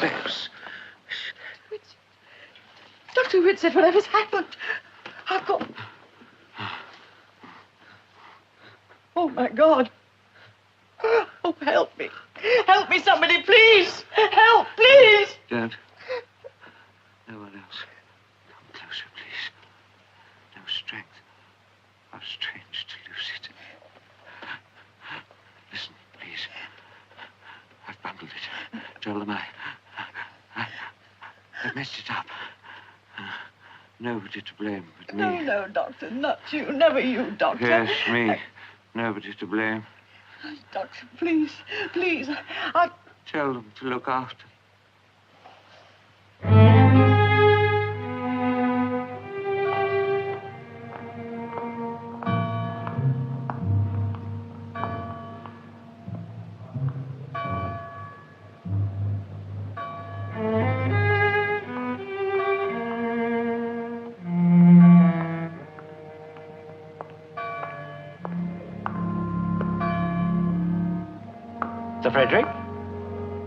upstairs. Dr. Whitsett, whatever's happened? I've got... Oh, my God. Oh, help me. Help me, somebody, please. Help, please. Don't. No one else. Come closer, please. No strength. How strange to lose it. Listen, please. I've bundled it. Told them I messed it up. Nobody to blame but me. No, no, Doctor, not you. Never you, Doctor. Yes, me. Nobody to blame. Doctor, please, please. Tell them to look after.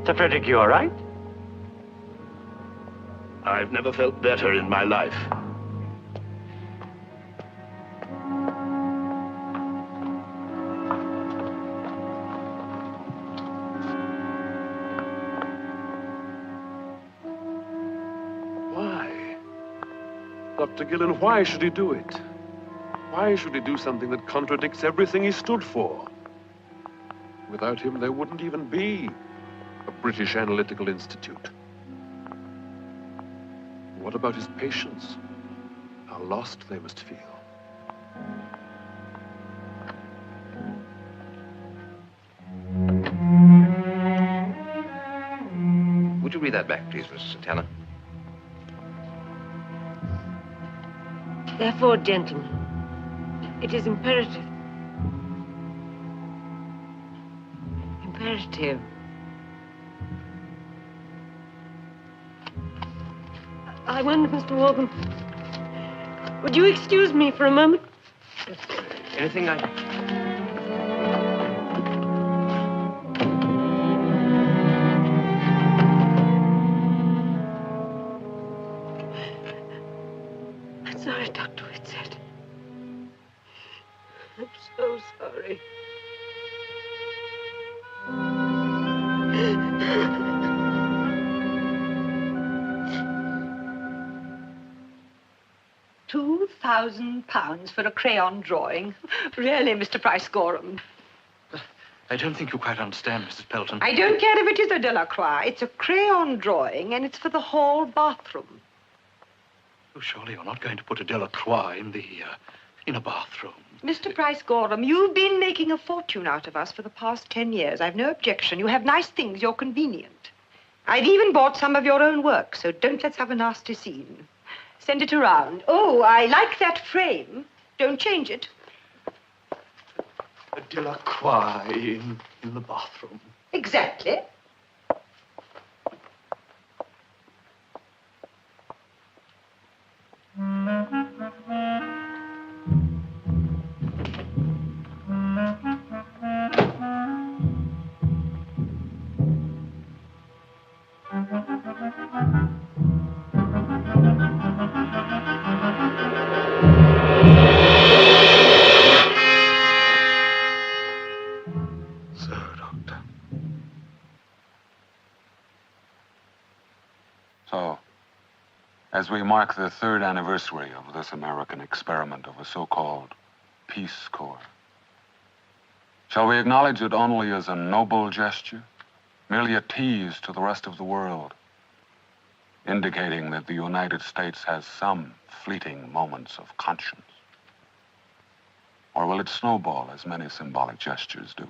Sir Frederick, you all right? I've never felt better in my life. Why? Dr. Gillen, why should he do it? Why should he do something that contradicts everything he stood for? Without him, there wouldn't even be a British Analytical Institute. What about his patients? How lost they must feel. Would you read that back, please, Mr. Santana? Therefore, gentlemen, it is imperative. Imperative. I wonder, Mr. Morgan, would you excuse me for a moment? Anything I... I'm sorry, Dr. Whitsett. I'm so sorry. 2,000 pounds for a crayon drawing. Really, Mr. Price-Gorham. I don't think you quite understand, Mrs. Pelton. I don't care if it is a Delacroix. It's a crayon drawing, and it's for the hall bathroom. Oh, surely you're not going to put a Delacroix in a bathroom. Mr. Price-Gorham, you've been making a fortune out of us for the past 10 years. I've no objection. You have nice things. You're convenient. I've even bought some of your own work, so don't let's have a nasty scene. Send it around. Oh, I like that frame. Don't change it. A Delacroix in the bathroom. Exactly. As we mark the 3rd anniversary of this American experiment of a so-called Peace Corps, shall we acknowledge it only as a noble gesture, merely a tease to the rest of the world, indicating that the United States has some fleeting moments of conscience? Or will it snowball as many symbolic gestures do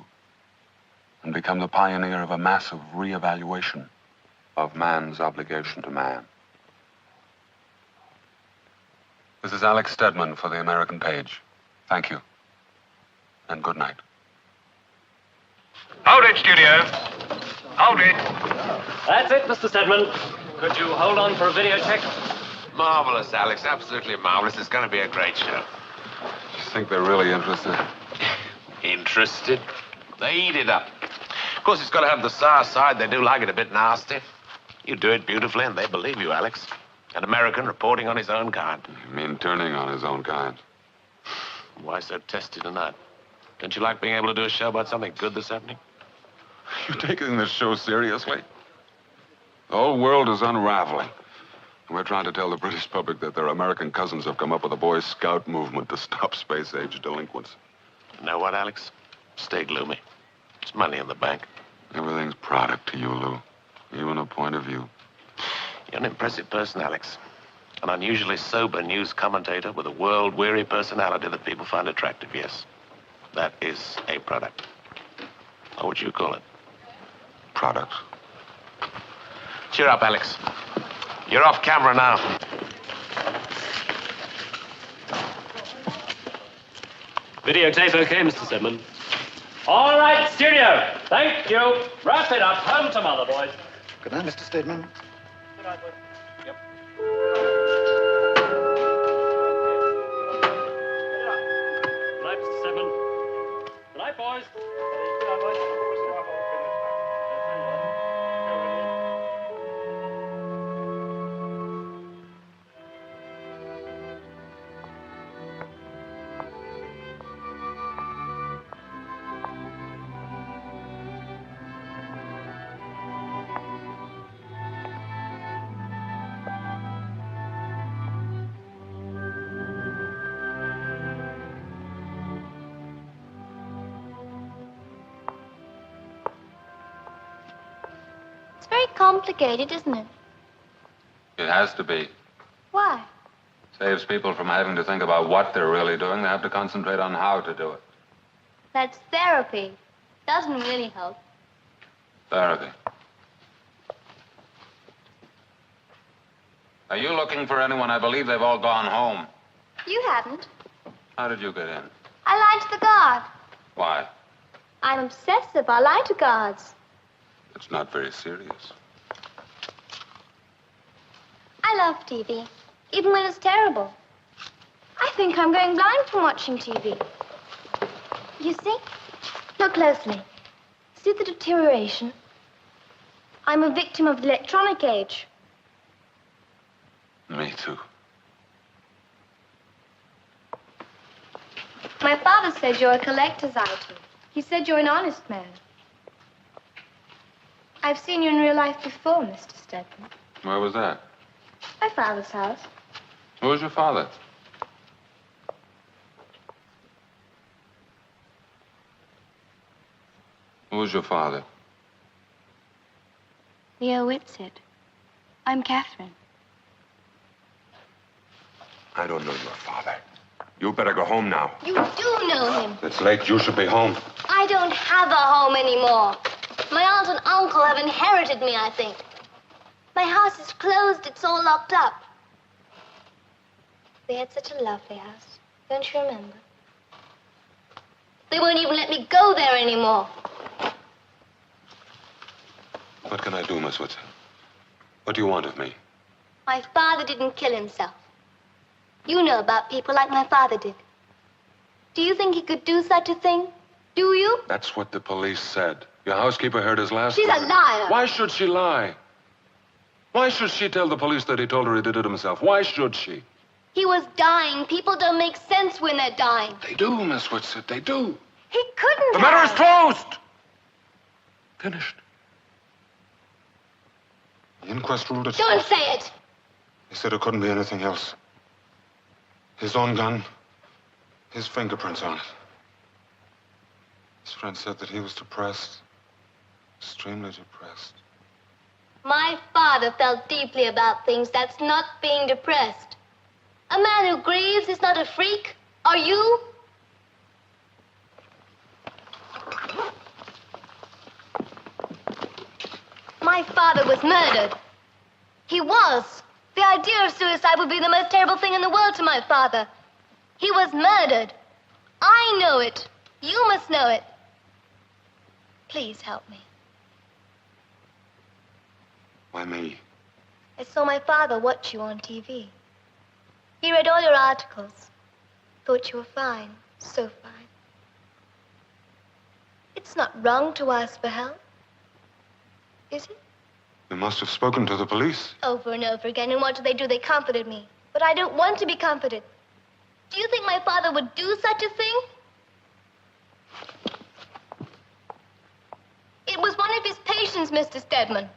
and become the pioneer of a massive reevaluation of man's obligation to man? This is Alex Stedman for the American Page. Thank you. And good night. Hold it, studio. Hold it. That's it, Mr. Stedman. Could you hold on for a video check? Marvelous, Alex. Absolutely marvelous. It's going to be a great show. I think they're really interested. Interested? They eat it up. Of course, it's got to have the sour side. They do like it a bit nasty. You do it beautifully, and they believe you, Alex. An American reporting on his own kind. You mean turning on his own kind? Why so testy tonight? Don't you like being able to do a show about something good this evening? You taking this show seriously? The whole world is unraveling. And we're trying to tell the British public that their American cousins have come up with a Boy Scout movement to stop space-age delinquents. You know what, Alex? Stay gloomy. There's money in the bank. Everything's product to you, Lou. Even a point of view. You're an impressive person, Alex. An unusually sober news commentator with a world-weary personality that people find attractive, yes. That is a product. What would you call it? Product. Cheer up, Alex. You're off camera now. Videotape okay, Mr. Stedman? All right, studio. Thank you. Wrap it up. Home to mother, boys. Good night, Mr. Stedman. Good night, boys. Yep. Good night, Mr. Stedman. Good night, boys. Good night, boys. Complicated, isn't it? It has to be. Why? Saves people from having to think about what they're really doing. They have to concentrate on how to do it. That's therapy. Doesn't really help. Therapy. Are you looking for anyone? I believe they've all gone home. You haven't. How did you get in? I lied to the guard. Why? I'm obsessive. I lie to guards. It's not very serious. I love TV, even when it's terrible. I think I'm going blind from watching TV. You see? Look closely. See the deterioration? I'm a victim of the electronic age. Me too. My father says you're a collector's item. He said you're an honest man. I've seen you in real life before, Mr. Stedman. Where was that? My father's house. Who was your father? Who was your father? Leo Whitsitt. I'm Catherine. I don't know your father. You better go home now. You do know him. It's late. You should be home. I don't have a home anymore. My aunt and uncle have inherited me, I think. My house is closed. It's all locked up. They had such a lovely house. Don't you remember? They won't even let me go there anymore. What can I do, Miss Whitsitt? What do you want of me? My father didn't kill himself. You know about people like my father did. Do you think he could do such a thing? Do you? That's what the police said. Your housekeeper heard his last She's word. a liar. Why should she lie? Why should she tell the police that he told her he did it himself? Why should she? He was dying. People don't make sense when they're dying. They do, Miss Whitsitt. They do. He couldn't The matter is closed. Finished. The inquest ruled it. Don't say it. He said it couldn't be anything else. His own gun, his fingerprints on it. His friend said that he was depressed, extremely depressed. My father felt deeply about things. That's not being depressed. A man who grieves is not a freak. Are you? My father was murdered. He was. The idea of suicide would be the most terrible thing in the world to my father. He was murdered. I know it. You must know it. Please help me. Why me? I saw my father watch you on TV. He read all your articles. Thought you were fine. So fine. It's not wrong to ask for help. Is it? You must have spoken to the police. Over and over again, and what do? They comforted me. But I don't want to be comforted. Do you think my father would do such a thing? It was one of his patients, Mr. Stedman.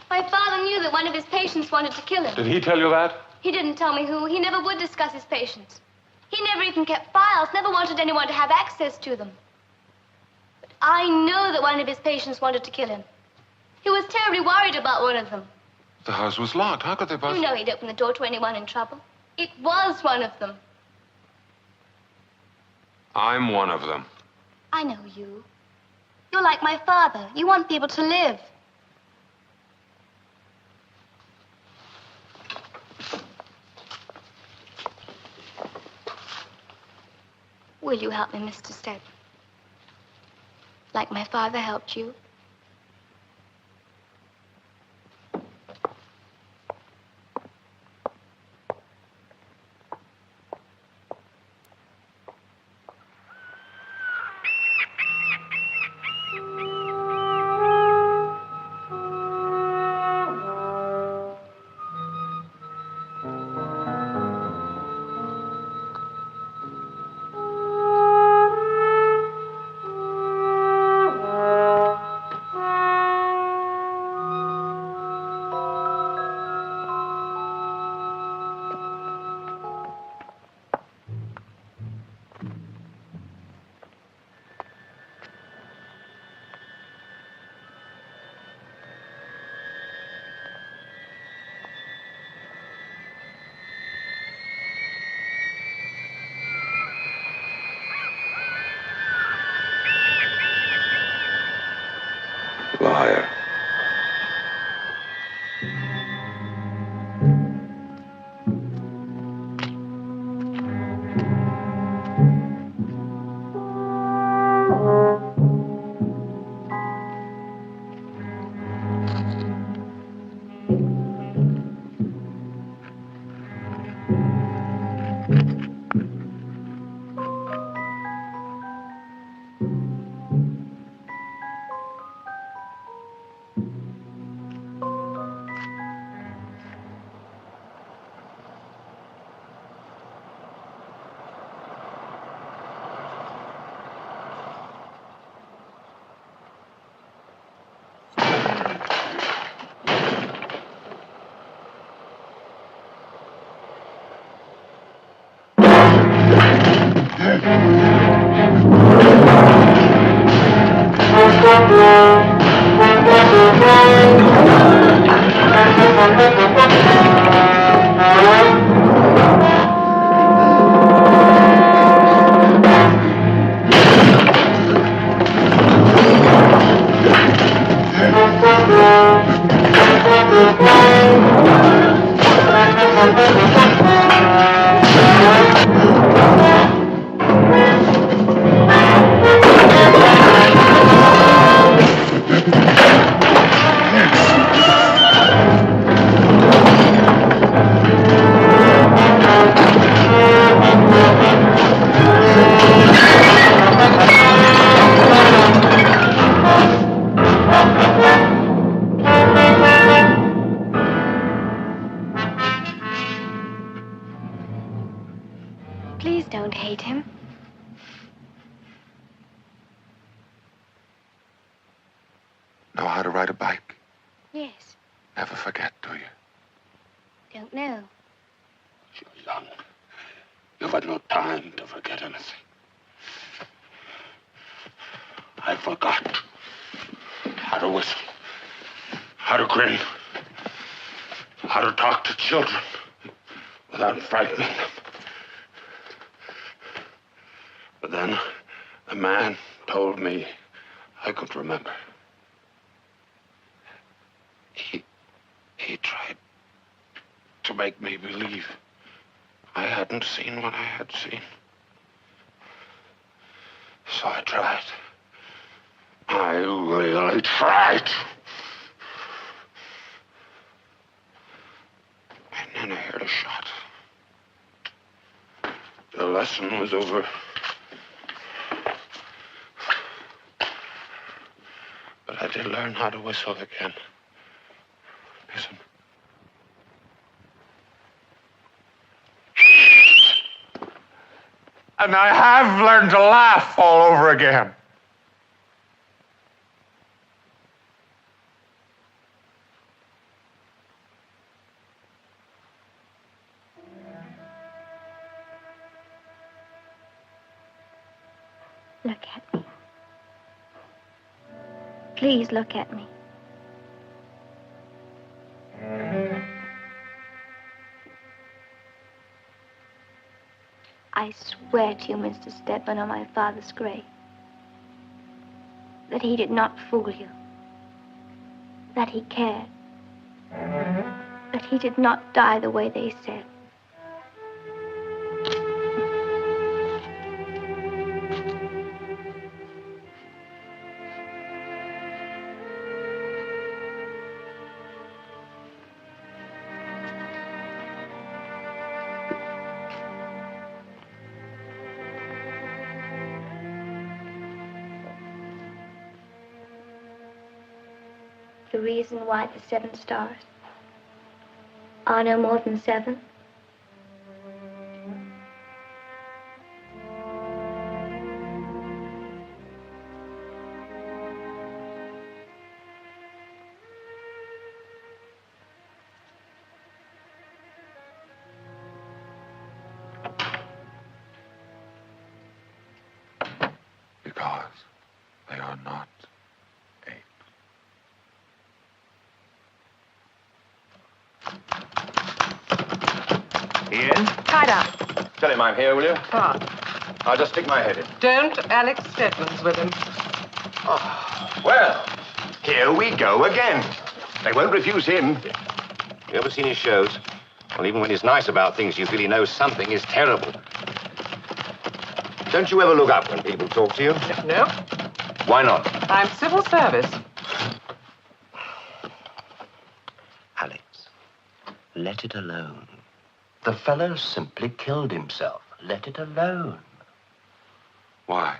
My father knew that one of his patients wanted to kill him. Did he tell you that? He didn't tell me who. He never would discuss his patients. He never even kept files, never wanted anyone to have access to them. But I know that one of his patients wanted to kill him. He was terribly worried about one of them. The house was locked. How could they possibly... You know he'd open the door to anyone in trouble. It was one of them. I'm one of them. I know you. You're like my father. You want people to live. Will you help me, Mr. Stedman? Like my father helped you? Liar. Please don't hate him. Know how to ride a bike? Yes. Never forget, do you? Don't know. You're young. You've had no time to forget anything. I forgot how to whistle, how to grin, how to talk to children without frightening them. But then a man told me I could remember. He tried to make me believe I hadn't seen what I had seen. So I tried. I really tried. And then I heard a shot. The lesson was over. But I did learn how to whistle again. And I have learned to laugh all over again. Look at me. Please look at me. I swear to you, Mr. Stedman, on my father's grave, that he did not fool you, that he cared, that he did not die the way they said. The reason why the 7 stars are no more than 7? Because they are not 8. Ian? Tied up. Tell him I'm here, will you? Ah. I'll just stick my head in. Don't. Alex Stedman's with him. Oh, well, here we go again. They won't refuse him. You ever seen his shows? Well, even when he's nice about things, you feel he knows something is terrible. Don't you ever look up when people talk to you? No. Why not? I'm civil service. Alex, let it alone. The fellow simply killed himself. Let it alone. Why?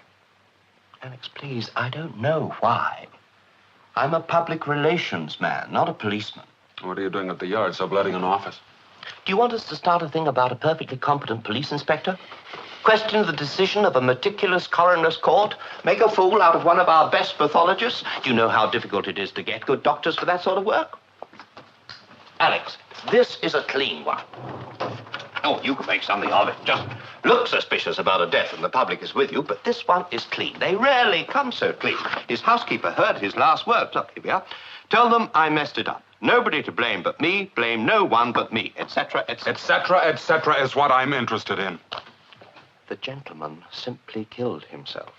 Alex, please, I don't know why. I'm a public relations man, not a policeman. What are you doing at the yard, subletting an office? Do you want us to start a thing about a perfectly competent police inspector? Question the decision of a meticulous coroner's court? Make a fool out of one of our best pathologists? Do you know how difficult it is to get good doctors for that sort of work? Alex, this is a clean one. Oh, you can make something of it. Just look suspicious about a death and the public is with you, but this one is clean. They rarely come so clean. His housekeeper heard his last words. Look, here we are. Tell them I messed it up. Nobody to blame but me. Blame no one but me, etc., etc. Etc., etc. is what I'm interested in. The gentleman simply killed himself.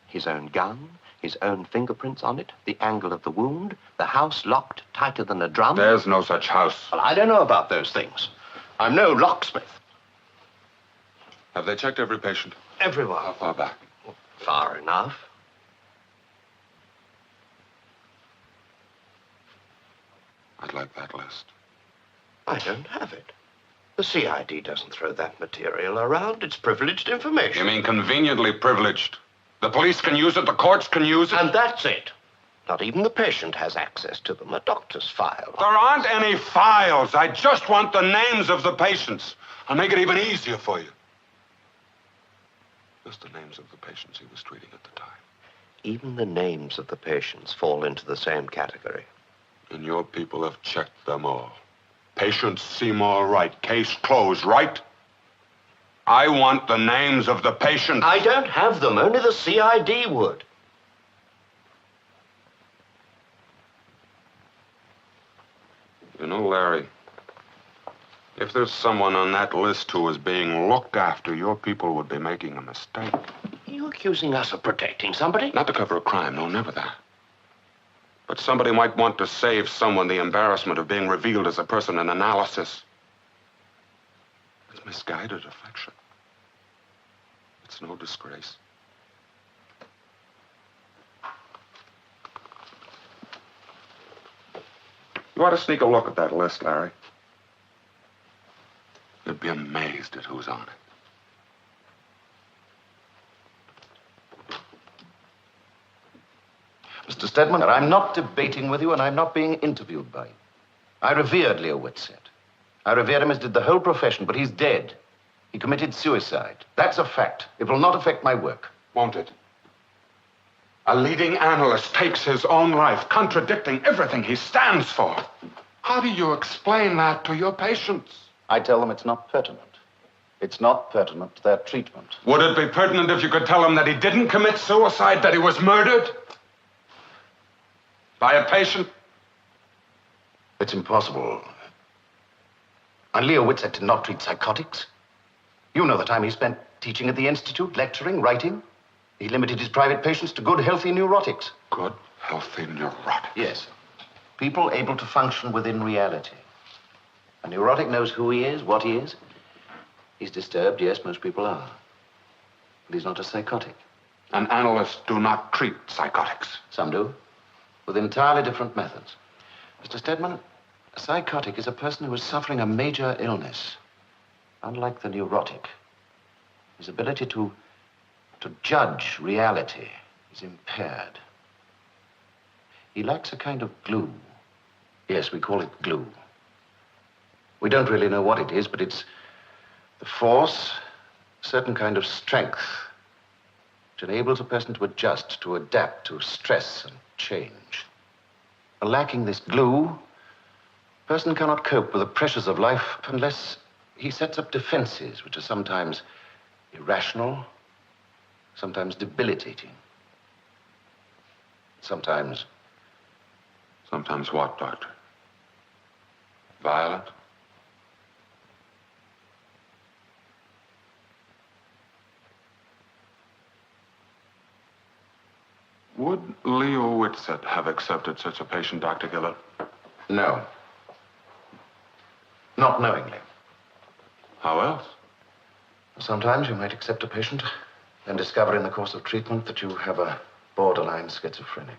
His own gun, his own fingerprints on it, the angle of the wound, the house locked tighter than a drum. There's no such house. Well, I don't know about those things. I'm no locksmith. Have they checked every patient? Everyone. How far back? Far enough. I'd like that list. I don't have it. The CID doesn't throw that material around. It's privileged information. You mean conveniently privileged? The police can use it, the courts can use it? And that's it. Not even the patient has access to them. A doctor's file. There aren't any files. I just want the names of the patients. I'll make it even easier for you. Just the names of the patients he was treating at the time. Even the names of the patients fall into the same category. And your people have checked them all. Patients seem all right. Case closed, right? I want the names of the patients. I don't have them. Only the CID would. You know, Larry, if there's someone on that list who is being looked after, your people would be making a mistake. Are you accusing us of protecting somebody? Not to cover a crime, no, never that. But somebody might want to save someone the embarrassment of being revealed as a person in analysis. It's misguided affection. It's no disgrace. You ought to sneak a look at that list, Larry. You'd be amazed at who's on it. Mr. Stedman, I'm not debating with you, and I'm not being interviewed by you. I revered Leo Whitsitt. I revered him as did the whole profession, but he's dead. He committed suicide. That's a fact. It will not affect my work. Won't it? A leading analyst takes his own life, contradicting everything he stands for. How do you explain that to your patients? I tell them it's not pertinent. It's not pertinent to their treatment. Would it be pertinent if you could tell him that he didn't commit suicide, that he was murdered? By a patient? It's impossible. And Leo Whitsett did not treat psychotics. You know the time he spent teaching at the Institute, lecturing, writing. He limited his private patients to good, healthy neurotics. Good, healthy neurotics? Yes. People able to function within reality. A neurotic knows who he is, what he is. He's disturbed, yes, most people are. But he's not a psychotic. And analysts do not treat psychotics. Some do, with entirely different methods. Mr. Stedman, a psychotic is a person who is suffering a major illness. Unlike the neurotic, his ability to judge reality is impaired. He lacks a kind of glue. Yes, we call it glue. We don't really know what it is, but it's the force, a certain kind of strength, which enables a person to adjust, to adapt to stress and change. Lacking this glue, a person cannot cope with the pressures of life unless he sets up defenses, which are sometimes irrational, sometimes debilitating, sometimes... Sometimes what, Doctor? Violent? Would Leo Whitsett have accepted such a patient, Dr. Gillett? No. Not knowingly. How else? Sometimes you might accept a patient and discover in the course of treatment that you have a borderline schizophrenic.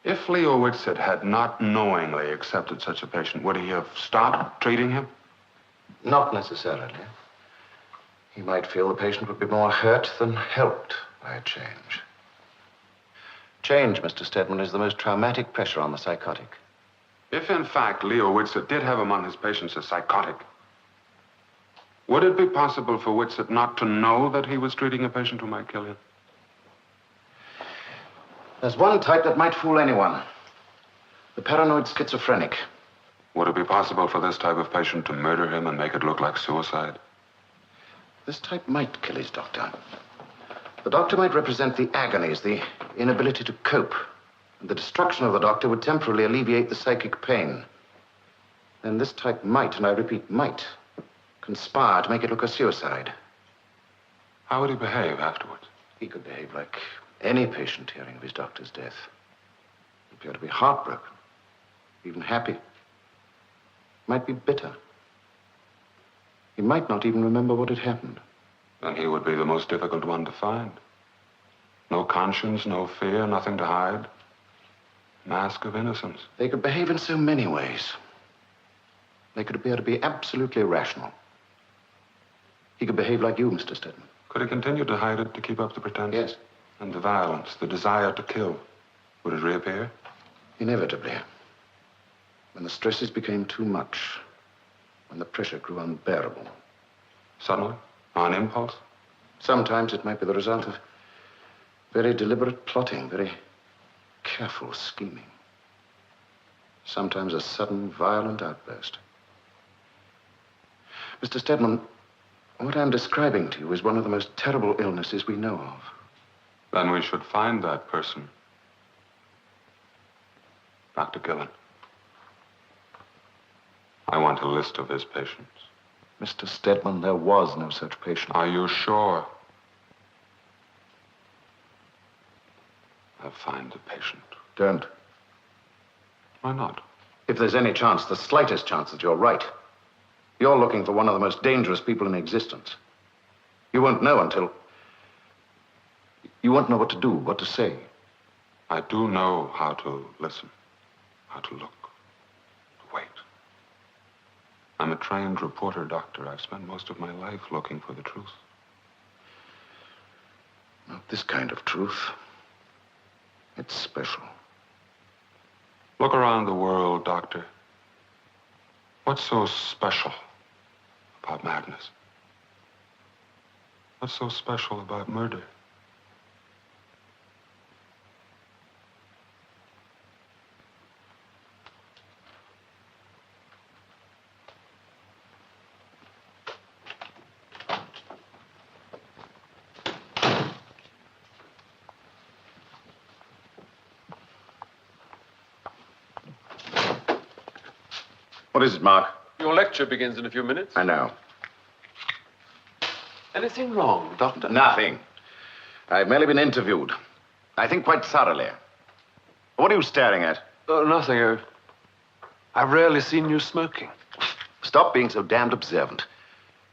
If Leo Whitsett had not knowingly accepted such a patient, would he have stopped treating him? Not necessarily. He might feel the patient would be more hurt than helped by a change. Change, Mr. Stedman, is the most traumatic pressure on the psychotic. If, in fact, Leo Whitsett did have among his patients a psychotic, would it be possible for Whitsett not to know that he was treating a patient who might kill him? There's one type that might fool anyone. The paranoid schizophrenic. Would it be possible for this type of patient to murder him and make it look like suicide? This type might kill his doctor. The doctor might represent the agonies, the inability to cope. And the destruction of the doctor would temporarily alleviate the psychic pain. Then this type might, and I repeat, might, conspire to make it look a suicide. How would he behave afterwards? He could behave like any patient hearing of his doctor's death. He'd appear to be heartbroken, even happy. Might be bitter. He might not even remember what had happened. Then he would be the most difficult one to find. No conscience, no fear, nothing to hide. Mask of innocence. They could behave in so many ways. They could appear to be absolutely irrational. He could behave like you, Mr. Stedman. Could he continue to hide it to keep up the pretense? Yes. And the violence, the desire to kill, would it reappear? Inevitably. When the stresses became too much, when the pressure grew unbearable. Suddenly? On impulse? Sometimes it might be the result of very deliberate plotting, very careful scheming. Sometimes a sudden, violent outburst. Mr. Stedman, what I'm describing to you is one of the most terrible illnesses we know of. Then we should find that person. Dr. Gillen. I want a list of his patients. Mr. Stedman, there was no such patient. Are you sure? I'll find the patient. Don't. Why not? If there's any chance, the slightest chance that you're right, you're looking for one of the most dangerous people in existence. You won't know until... You won't know what to do, what to say. I do know how to listen, how to look, to wait. I'm a trained reporter, Doctor. I've spent most of my life looking for the truth. Not this kind of truth. It's special. Look around the world, Doctor. What's so special about madness? What's so special about murder? What is it, Mark? Your lecture begins in a few minutes. I know. Anything wrong, Doctor? Nothing. I've merely been interviewed. I think quite thoroughly. What are you staring at? Nothing. I've rarely seen you smoking. Stop being so damned observant.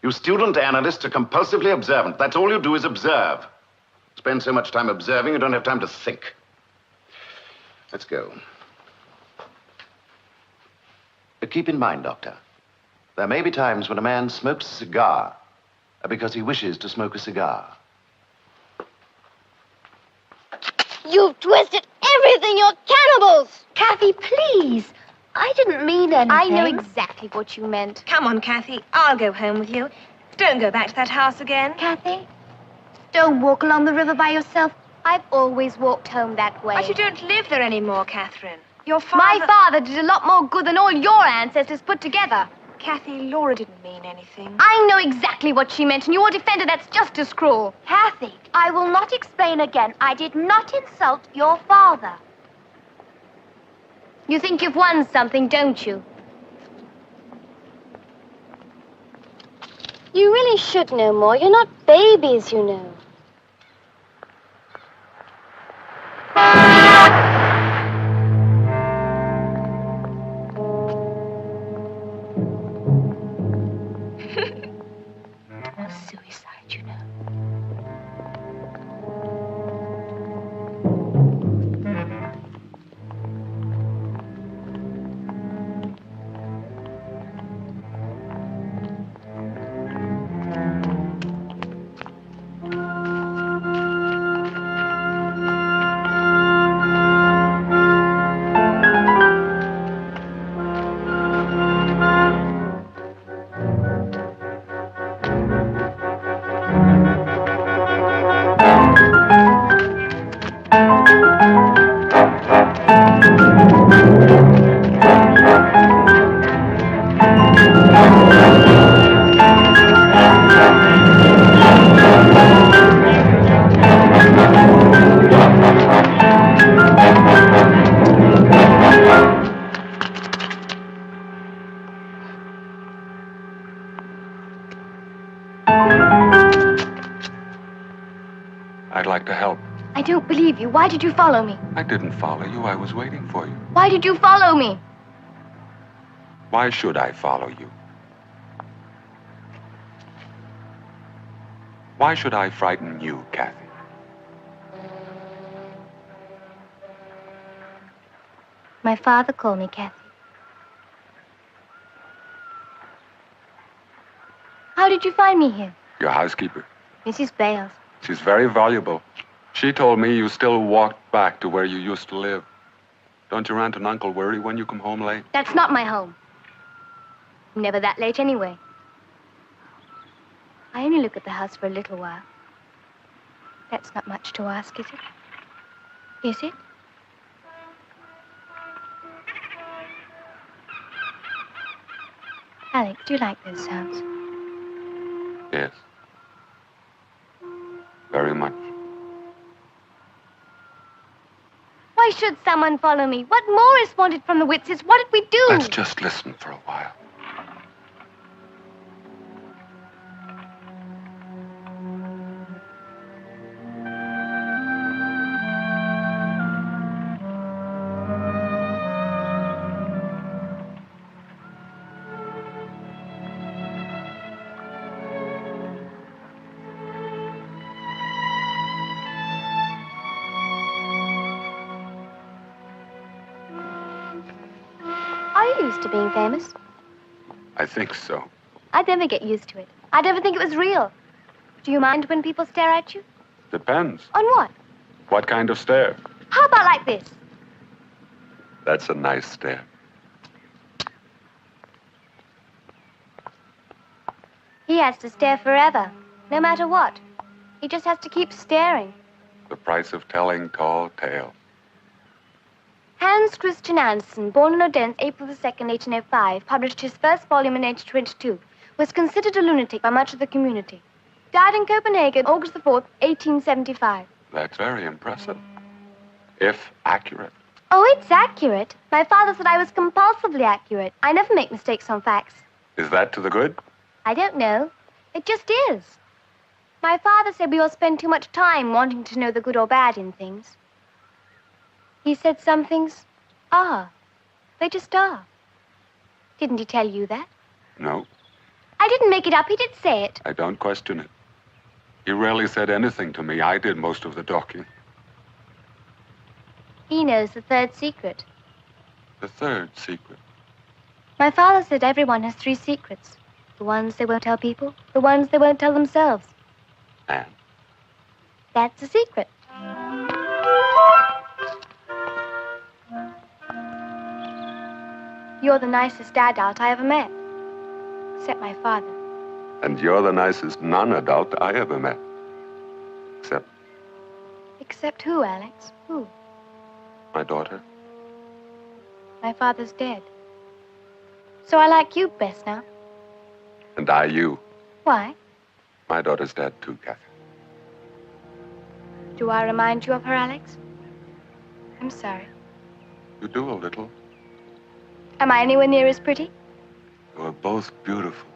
You student analysts are compulsively observant. That's all you do is observe. Spend so much time observing, you don't have time to think. Let's go. But keep in mind, Doctor, there may be times when a man smokes a cigar because he wishes to smoke a cigar. You've twisted everything. You're cannibals. Kathy, please. I didn't mean anything. I know exactly what you meant. Come on, Kathy. I'll go home with you. Don't go back to that house again. Kathy, don't walk along the river by yourself. I've always walked home that way. But you don't live there anymore, Catherine. Your father... My father did a lot more good than all your ancestors put together. Kathy, Laura didn't mean anything. I know exactly what she meant, and you're a defender that's just as cruel. Kathy, I will not explain again. I did not insult your father. You think you've won something, don't you? You really should know more. You're not babies, you know. Suicide, you know. I'd like to help. I don't believe you. Why did you follow me? I didn't follow you. I was waiting for you. Why did you follow me? Why should I follow you? Why should I frighten you, Kathy? My father called me Kathy. How did you find me here? Your housekeeper. Mrs. Bales. She's very valuable. She told me you still walked back to where you used to live. Don't your aunt and uncle worry when you come home late? That's not my home. I'm never that late anyway. I only look at the house for a little while. That's not much to ask, is it? Is it? Alex, do you like those sounds? Yes. Very much. Why should someone follow me? What more is wanted from the Witzes? What did we do? Let's just listen for a while. Used to being famous? I think so. I'd never get used to it. I'd never think it was real. Do you mind when people stare at you? Depends. On what? What kind of stare? How about like this? That's a nice stare. has to stare forever, no matter what. He just has to keep staring. The price of telling tall tales. Hans Christian Andersen, born in Odense, April the 2nd, 1805, published his first volume in 1822, was considered a lunatic by much of the community. Died in Copenhagen, August the 4th, 1875. That's very impressive. If accurate. Oh, it's accurate. My father said I was compulsively accurate. I never make mistakes on facts. Is that to the good? I don't know. It just is. My father said we all spend too much time wanting to know the good or bad in things. He said some things are. They just are. Didn't he tell you that? No, I didn't make it up. He did say it. I don't question it. He rarely said anything to me. I did most of the talking. He knows the third secret. The third secret. My father said everyone has 3 secrets. The ones they won't tell people, the ones they won't tell themselves. And? That's a secret. You're the nicest adult I ever met. Except my father. And you're the nicest non-adult I ever met. Except Except who, Alex? Who? my daughter. My father's dead. So I like you best now. And I you. Why? My daughter's dead too, Kathy. Do I remind you of her, Alex? I'm sorry. You do a little. Am I anywhere near as pretty? You are both beautiful.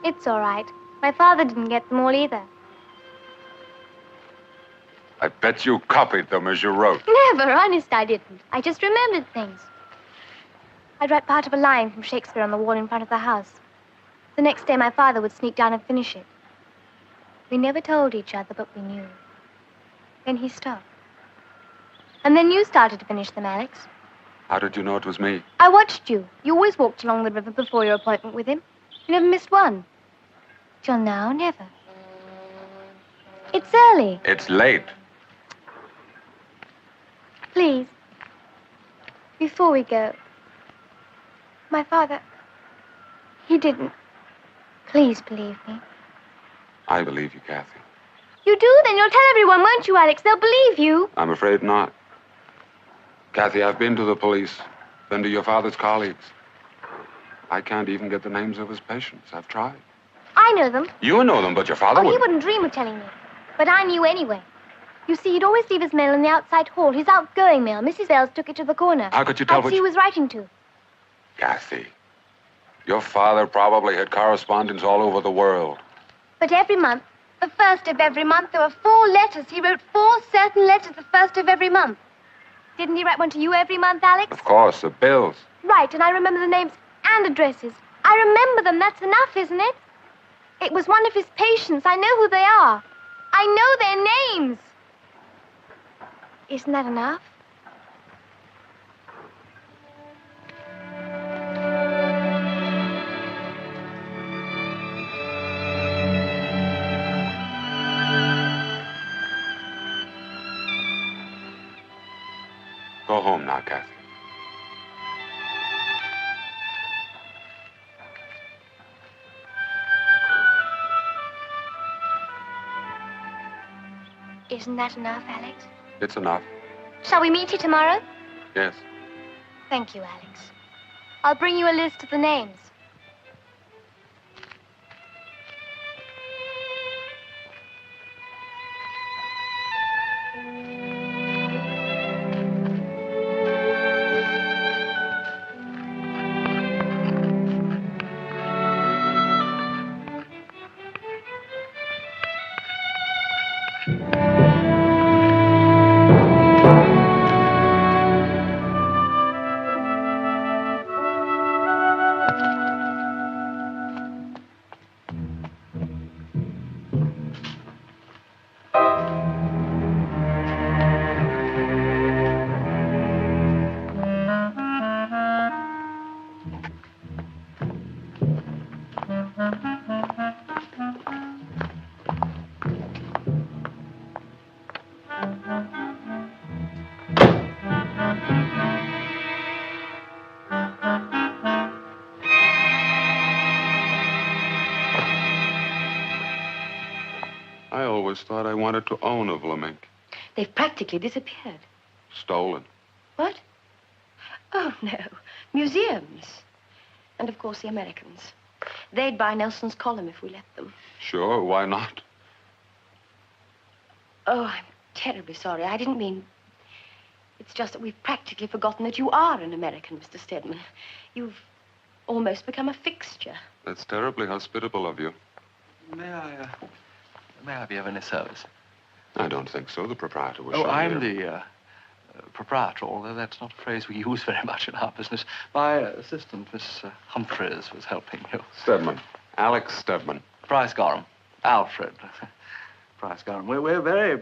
It's all right. My father didn't get them all either. I bet you copied them as you wrote. Never, honest, I didn't. I just remembered things. I'd write part of a line from Shakespeare on the wall in front of the house. The next day, my father would sneak down and finish it. We never told each other, but we knew. Then he stopped. And then you started to finish them, Alex. How did you know it was me? I watched you. You always walked along the river before your appointment with him. You never missed one. Till now, never. It's early. It's late. Please, before we go, my father, he didn't. Please believe me. I believe you, Kathy. You do? Then you'll tell everyone, won't you, Alex? They'll believe you. I'm afraid not. Kathy, I've been to the police, then to your father's colleagues. I can't even get the names of his patients. I've tried. I know them. You know them, but your father He wouldn't. wouldn't dream of telling me. But I knew anyway. You see, he'd always leave his mail in the outside hall. His outgoing mail. Mrs. Bales took it to the corner. How could you tell I'd see who was writing to. Kathy, your father probably had correspondents all over the world. But every month, the first of every month, there were 4 letters. He wrote 4 certain letters the first of every month. Didn't he write one to you every month, Alex? Of course, the bills. Right, and I remember the names and addresses. I remember them. That's enough, isn't it? It was one of his patients. I know who they are. I know their names. Isn't that enough? Go home now, Kathy. Isn't that enough, Alex? It's enough. Shall we meet here tomorrow? Yes. Thank you, Alex. I'll bring you a list of the names. always thought I wanted to own a Vlamink. They've practically disappeared. Stolen. What? Oh, no. Museums. And, of course, the Americans. They'd buy Nelson's column if we let them. Sure, why not? Oh, I'm terribly sorry. I didn't mean... It's just that we've practically forgotten that you are an American, Mr. Stedman. You've almost become a fixture. That's terribly hospitable of you. May I be of any service? I don't think so. The proprietor was Oh, shown I'm here. the proprietor, although that's not a phrase we use very much in our business. My assistant, Miss Humphreys, was helping you. Stedman. Alex Stedman. Price Gorham. Alfred. Price Gorham. We're very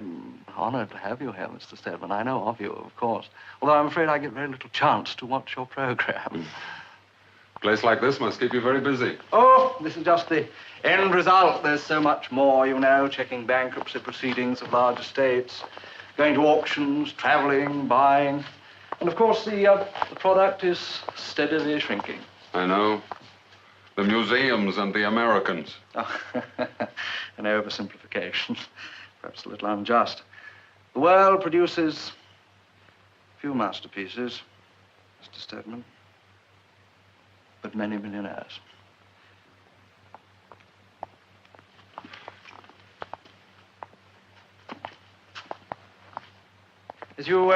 honored to have you here, Mr. Stedman. I know of you, of course. Although I'm afraid I get very little chance to watch your program. A place like this must keep you very busy. Oh, this is just the end result. There's so much more, you know, checking bankruptcy proceedings of large estates, going to auctions, traveling, buying. And, of course, the product is steadily shrinking. I know. The museums and the Americans. Oh, an oversimplification. Perhaps a little unjust. The world produces few masterpieces, Mr. Stedman, but many millionaires. As you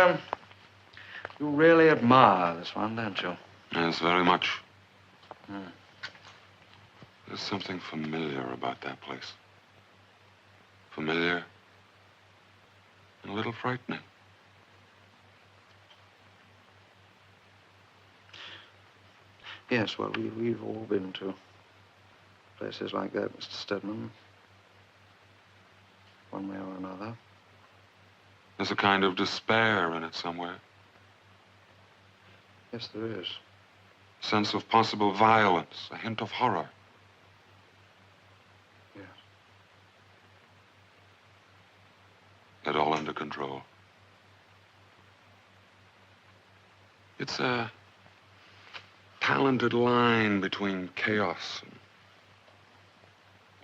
really admire this one, don't you? Yes, very much. There's something familiar about that place. Familiar and a little frightening. Yes, well, we've all been to places like that, Mr. Stedman. One way or another. There's a kind of despair in it somewhere. Yes, there is. A sense of possible violence, a hint of horror. Yes. Yet all under control. It's a talented line between chaos and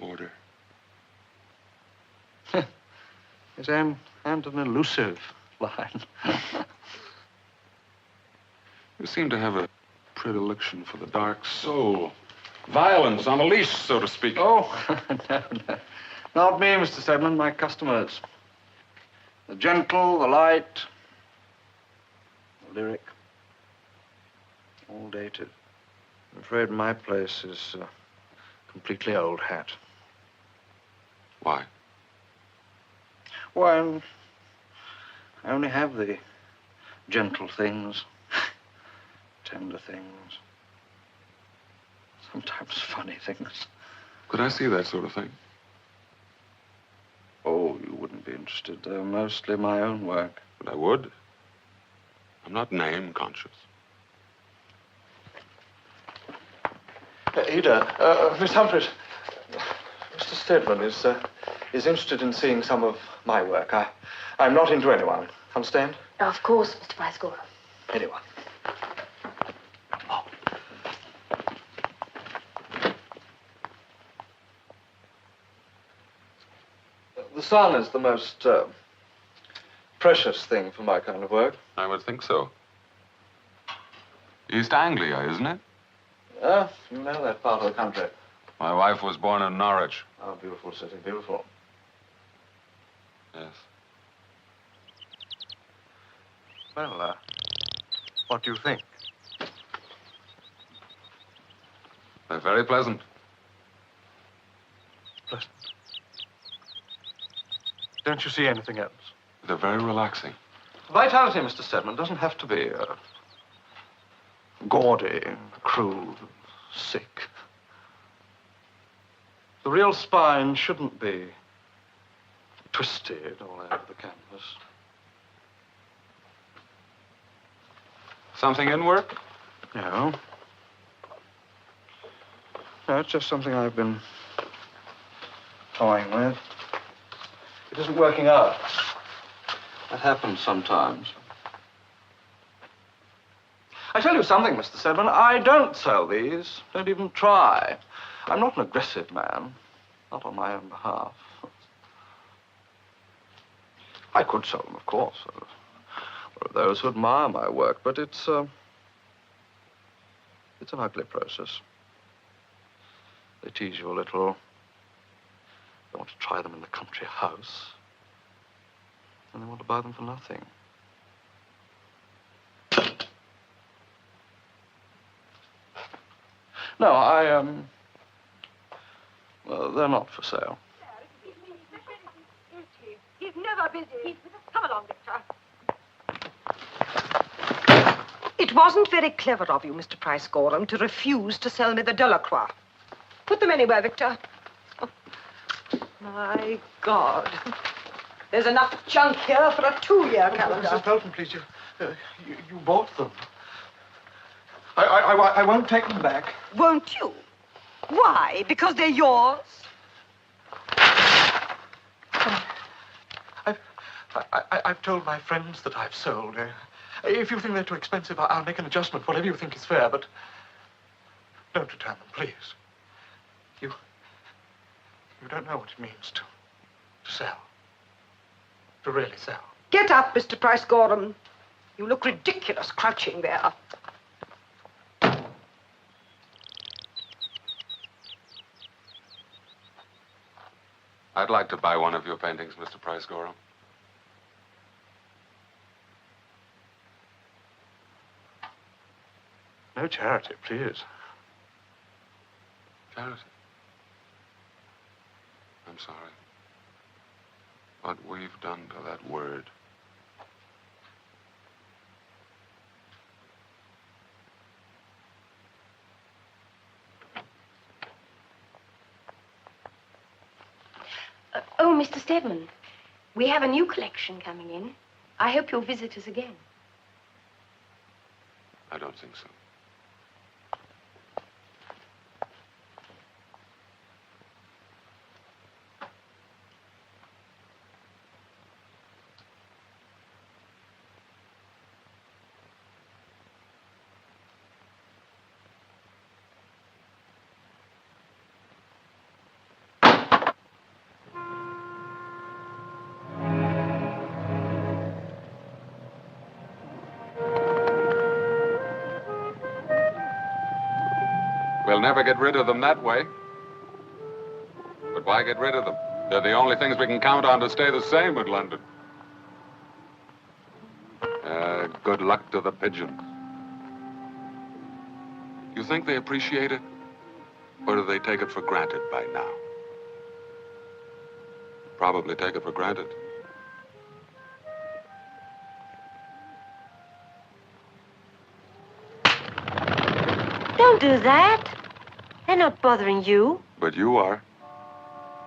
order. Yes, and an elusive line. You seem to have a predilection for the dark soul. Violence on a leash, so to speak. Oh, no. Not me, Mr. Stedman, my customers. The gentle, the light, the lyric. All dated. I'm afraid my place is completely old hat. Why? Well, I only have the gentle things, tender things, sometimes funny things. Could I see that sort of thing? Oh, you wouldn't be interested. They're mostly my own work. But I would. I'm not name conscious. Ada, Miss Humphreys, Mr. Stedman is interested in seeing some of my work. I'm not into anyone. Understand? Of course, Mr. Price-Gore. Anyone. Oh. The sun is the most precious thing for my kind of work. I would think so. East Anglia, isn't it? You know that part of the country. My wife was born in Norwich. Oh, beautiful city, beautiful. Yes. Well, what do you think? They're very pleasant. Pleasant. Don't you see anything else? They're very relaxing. Vitality, Mr. Stedman, doesn't have to be gaudy, crude, sick. The real spine shouldn't be twisted all over the canvas. Something in work? No. No, it's just something I've been toying with. It isn't working out. That happens sometimes. I tell you something, Mr. Stedman, I don't sell these. Don't even try. I'm not an aggressive man. Not on my own behalf. I could sell them, of course. There are those who admire my work, but it's an ugly process. They tease you a little. They want to try them in the country house. And they want to buy them for nothing. No, well, they're not for sale. He's never busy. Come along, Victor. It wasn't very clever of you, Mr. Price Gorham, to refuse to sell me the Delacroix. Put them anywhere, Victor. Oh, my God. There's enough junk here for a 2-year calendar. Mrs. Felton, please, you bought them. I won't take them back. Won't you? Why? Because they're yours? I've told my friends that I've sold. If you think they're too expensive, I'll make an adjustment, whatever you think is fair, but don't return them, please. You don't know what it means to sell. To really sell. Get up, Mr. Price Gorham. You look ridiculous crouching there. I'd like to buy one of your paintings, Mr. Price Gorham. No charity, please. Charity? I'm sorry. What we've done to that word. Oh, Mr. Stedman, we have a new collection coming in. I hope you'll visit us again. I don't think so. We'll never get rid of them that way. But why get rid of them? They're the only things we can count on to stay the same in London. Good luck to the pigeons. You think they appreciate it? Or do they take it for granted by now? Probably take it for granted. Don't do that. They're not bothering you. But you are.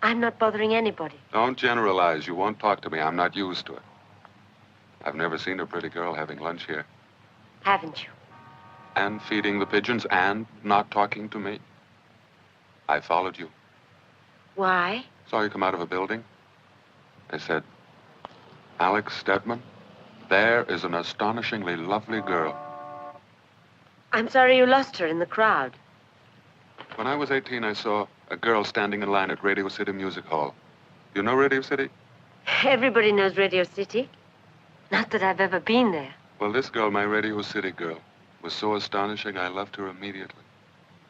I'm not bothering anybody. Don't generalize. You won't talk to me. I'm not used to it. I've never seen a pretty girl having lunch here. Haven't you? And feeding the pigeons and not talking to me. I followed you. Why? Saw you come out of a building. I said, Alex Stedman, there is an astonishingly lovely girl. I'm sorry you lost her in the crowd. When I was 18, I saw a girl standing in line at Radio City Music Hall. You know Radio City? Everybody knows Radio City. Not that I've ever been there. Well, this girl, my Radio City girl, was so astonishing I loved her immediately.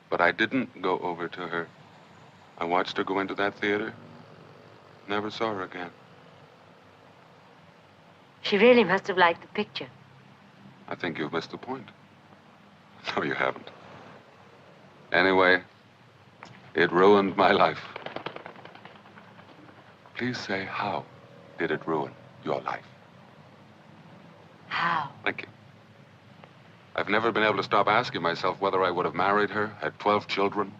But I didn't go over to her. I watched her go into that theater. Never saw her again. She really must have liked the picture. I think you've missed the point. No, you haven't. Anyway, it ruined my life. Please say, how did it ruin your life? How? Thank you. I've never been able to stop asking myself whether I would have married her, had 12 children,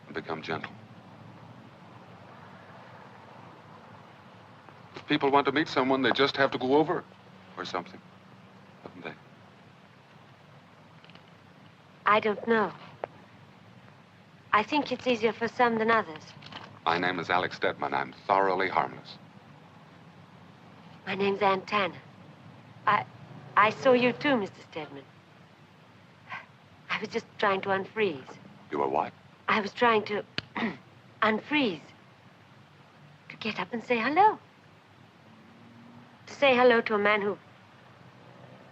and become gentle. If people want to meet someone, they just have to go over or something, haven't they? I don't know. I think it's easier for some than others. My name is Alex Stedman. I'm thoroughly harmless. My name's Anna. I saw you too, Mr. Stedman. I was just trying to unfreeze. You were what? I was trying to unfreeze. To get up and say hello. to say hello to a man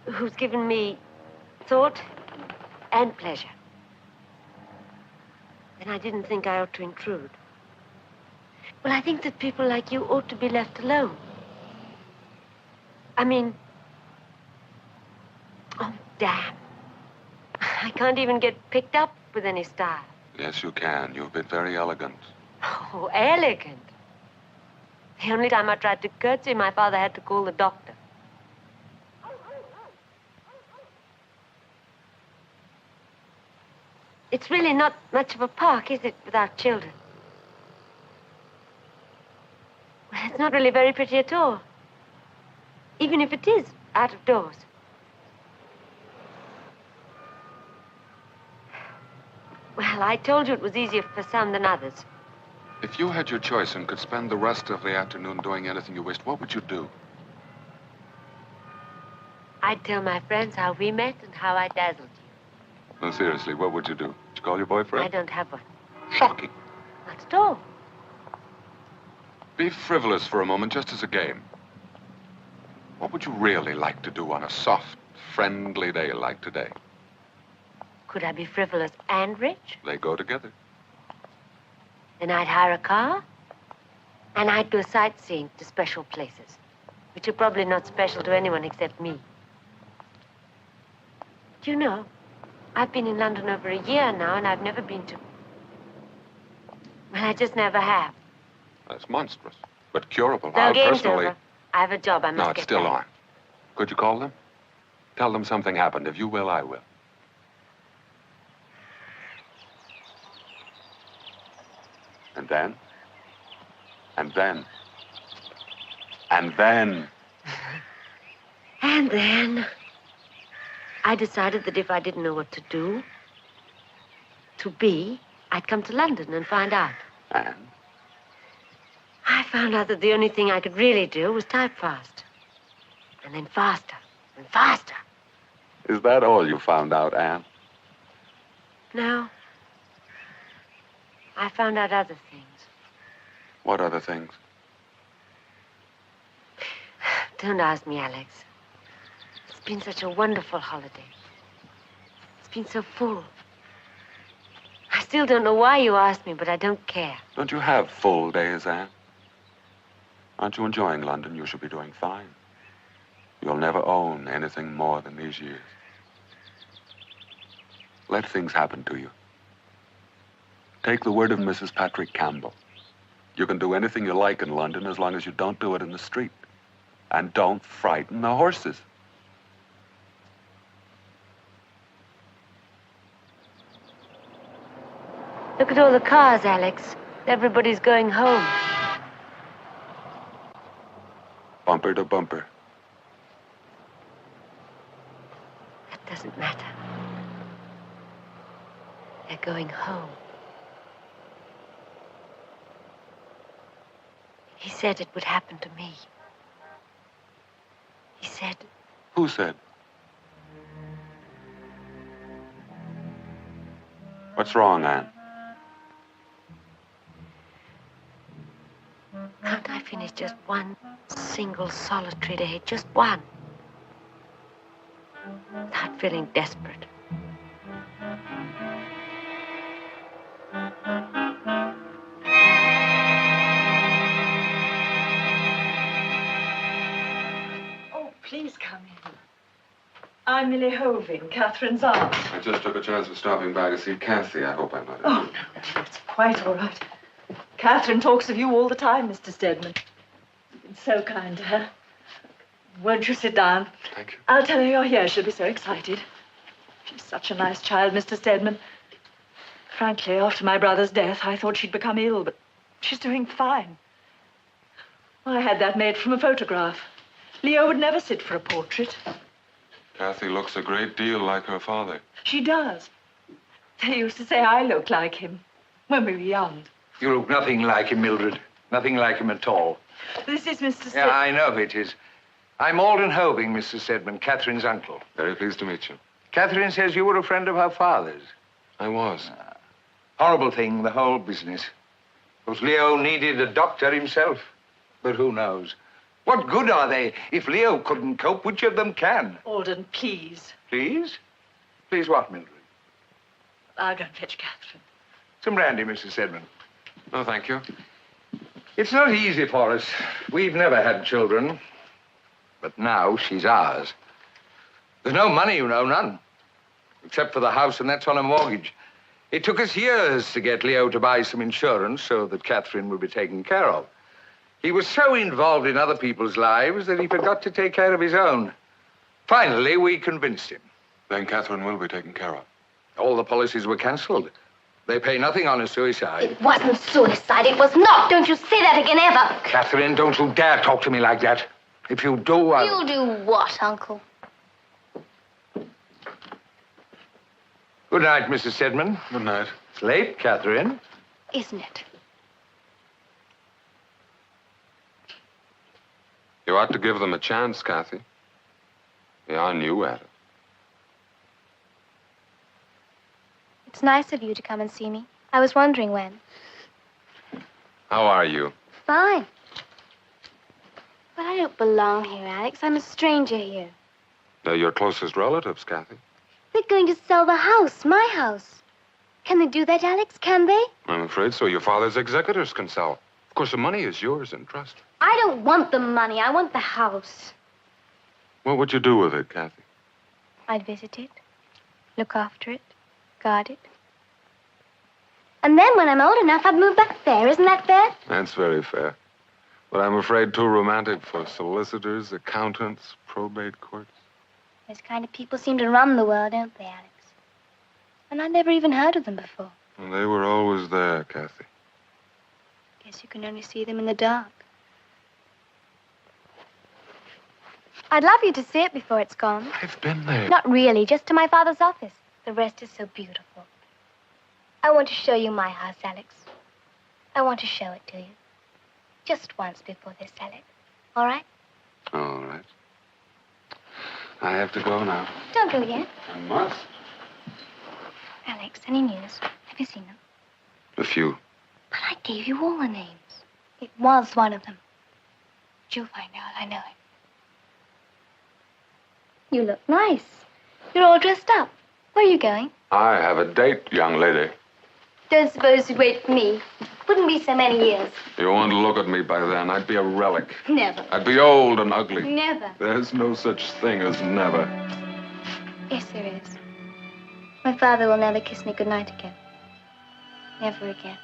who's given me thought and pleasure. Then I didn't think I ought to intrude. Well, I think that people like you ought to be left alone. I mean, oh, damn. I can't even get picked up with any style. Yes, you can. You've been very elegant. Oh, elegant. The only time I tried to curtsy, my father had to call the doctor. It's really not much of a park, is it, without children? Well, it's not really very pretty at all. Even if it is out of doors. Well, I told you it was easier for some than others. If you had your choice and could spend the rest of the afternoon doing anything you wished, what would you do? I'd tell my friends how we met and how I dazzled you. No, seriously, what would you do? Would you call your boyfriend? I don't have one. Shocking. Not at all. Be frivolous for a moment, just as a game. What would you really like to do on a soft, friendly day like today? Could I be frivolous and rich? They go together. Then I'd hire a car, and I'd go sightseeing to special places, which are probably not special to anyone except me. Do you know, I've been in London over a year now, and I've never been to... Well, I just never have. That's monstrous, but curable. No, I'll game's personally... over. I have a job I must No, it's get still back. on. Could you call them? Tell them something happened. If you will, I will. And then? And then? And then? And then I decided that if I didn't know what to do, to be, I'd come to London and find out. And? I found out that the only thing I could really do was type fast. And then faster and faster. Is that all you found out, Anne? No. I found out other things. What other things? Don't ask me, Alex. It's been such a wonderful holiday. It's been so full. I still don't know why you asked me, but I don't care. Don't you have full days, Anne? Aren't you enjoying London? You should be doing fine. You'll never own anything more than these years. Let things happen to you. Take the word of Mrs. Patrick Campbell. You can do anything you like in London as long as you don't do it in the street. And don't frighten the horses. Look at all the cars, Alex. Everybody's going home. Bumper to bumper. That doesn't matter. They're going home. He said it would happen to me. He said... Who said? What's wrong, Anne? Can't I finish just one single solitary day? Just one. Without feeling desperate. Oh, please come in. I'm Millie Hoving, Catherine's aunt. I just took a chance of stopping by to see Kathy. I hope I'm not... Oh, no, it's quite all right. Catherine talks of you all the time, Mr. Stedman. You've been so kind to her. Won't you sit down? Thank you. I'll tell her you're here. She'll be so excited. She's such a nice child, Mr. Stedman. Frankly, after my brother's death, I thought she'd become ill, but she's doing fine. I had that made from a photograph. Leo would never sit for a portrait. Kathy looks a great deal like her father. She does. They used to say I looked like him when we were young. You look nothing like him, Mildred. Nothing like him at all. This is Mr. Stedman. Yeah, I know it is. I'm Alden Hoving, Mr. Stedman, Catherine's uncle. Very pleased to meet you. Catherine says you were a friend of her father's. I was. Horrible thing, the whole business. Because Leo needed a doctor himself. But who knows? What good are they? If Leo couldn't cope, which of them can? Alden, please. Please? Please what, Mildred? I'll go and fetch Catherine. Some brandy, Mrs. Stedman. No, thank you. It's not easy for us. We've never had children. But now she's ours. There's no money, you know, none. Except for the house, and that's on a mortgage. It took us years to get Leo to buy some insurance so that Catherine would be taken care of. He was so involved in other people's lives that he forgot to take care of his own. Finally, we convinced him. Then Catherine will be taken care of. All the policies were cancelled. They pay nothing on a suicide. It wasn't suicide. It was not. Don't you say that again, ever. Catherine, don't you dare talk to me like that. If you do, I'll... You'll do what, Uncle? Good night, Mrs. Stedman. Good night. It's late, Catherine. Isn't it? You ought to give them a chance, Kathy. They are new at it. It's nice of you to come and see me. I was wondering when. How are you? Fine. But I don't belong here, Alex. I'm a stranger here. They're your closest relatives, Kathy. They're going to sell the house, my house. Can they do that, Alex? Can they? I'm afraid so. Your father's executors can sell. Of course, the money is yours in trust. I don't want the money. I want the house. What would you do with it, Kathy? I'd visit it, look after it, guard it. And then when I'm old enough, I'd move back there. Isn't that fair? That's very fair. But I'm afraid too romantic for solicitors, accountants, probate courts. Those kind of people seem to run the world, don't they, Alex? And I'd never even heard of them before. And they were always there, Kathy. Guess you can only see them in the dark. I'd love you to see it before it's gone. I've been there. Not really, just to my father's office. The rest is so beautiful. I want to show you my house, Alex. I want to show it to you. Just once before they sell it. All right? All right. I have to go now. Don't go yet. I must. Alex, any news? Have you seen them? A few. But I gave you all the names. It was one of them. But you'll find out. I know it. You look nice. You're all dressed up. Where are you going? I have a date, young lady. Don't suppose you'd wait for me. Wouldn't be so many years. You won't look at me by then. I'd be a relic. Never. I'd be old and ugly. Never. There's no such thing as never. Yes, there is. My father will never kiss me goodnight again. Never again.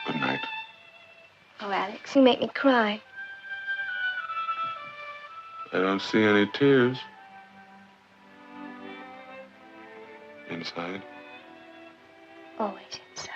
Good night. Oh, Alex, you make me cry. I don't see any tears. Inside? Always inside.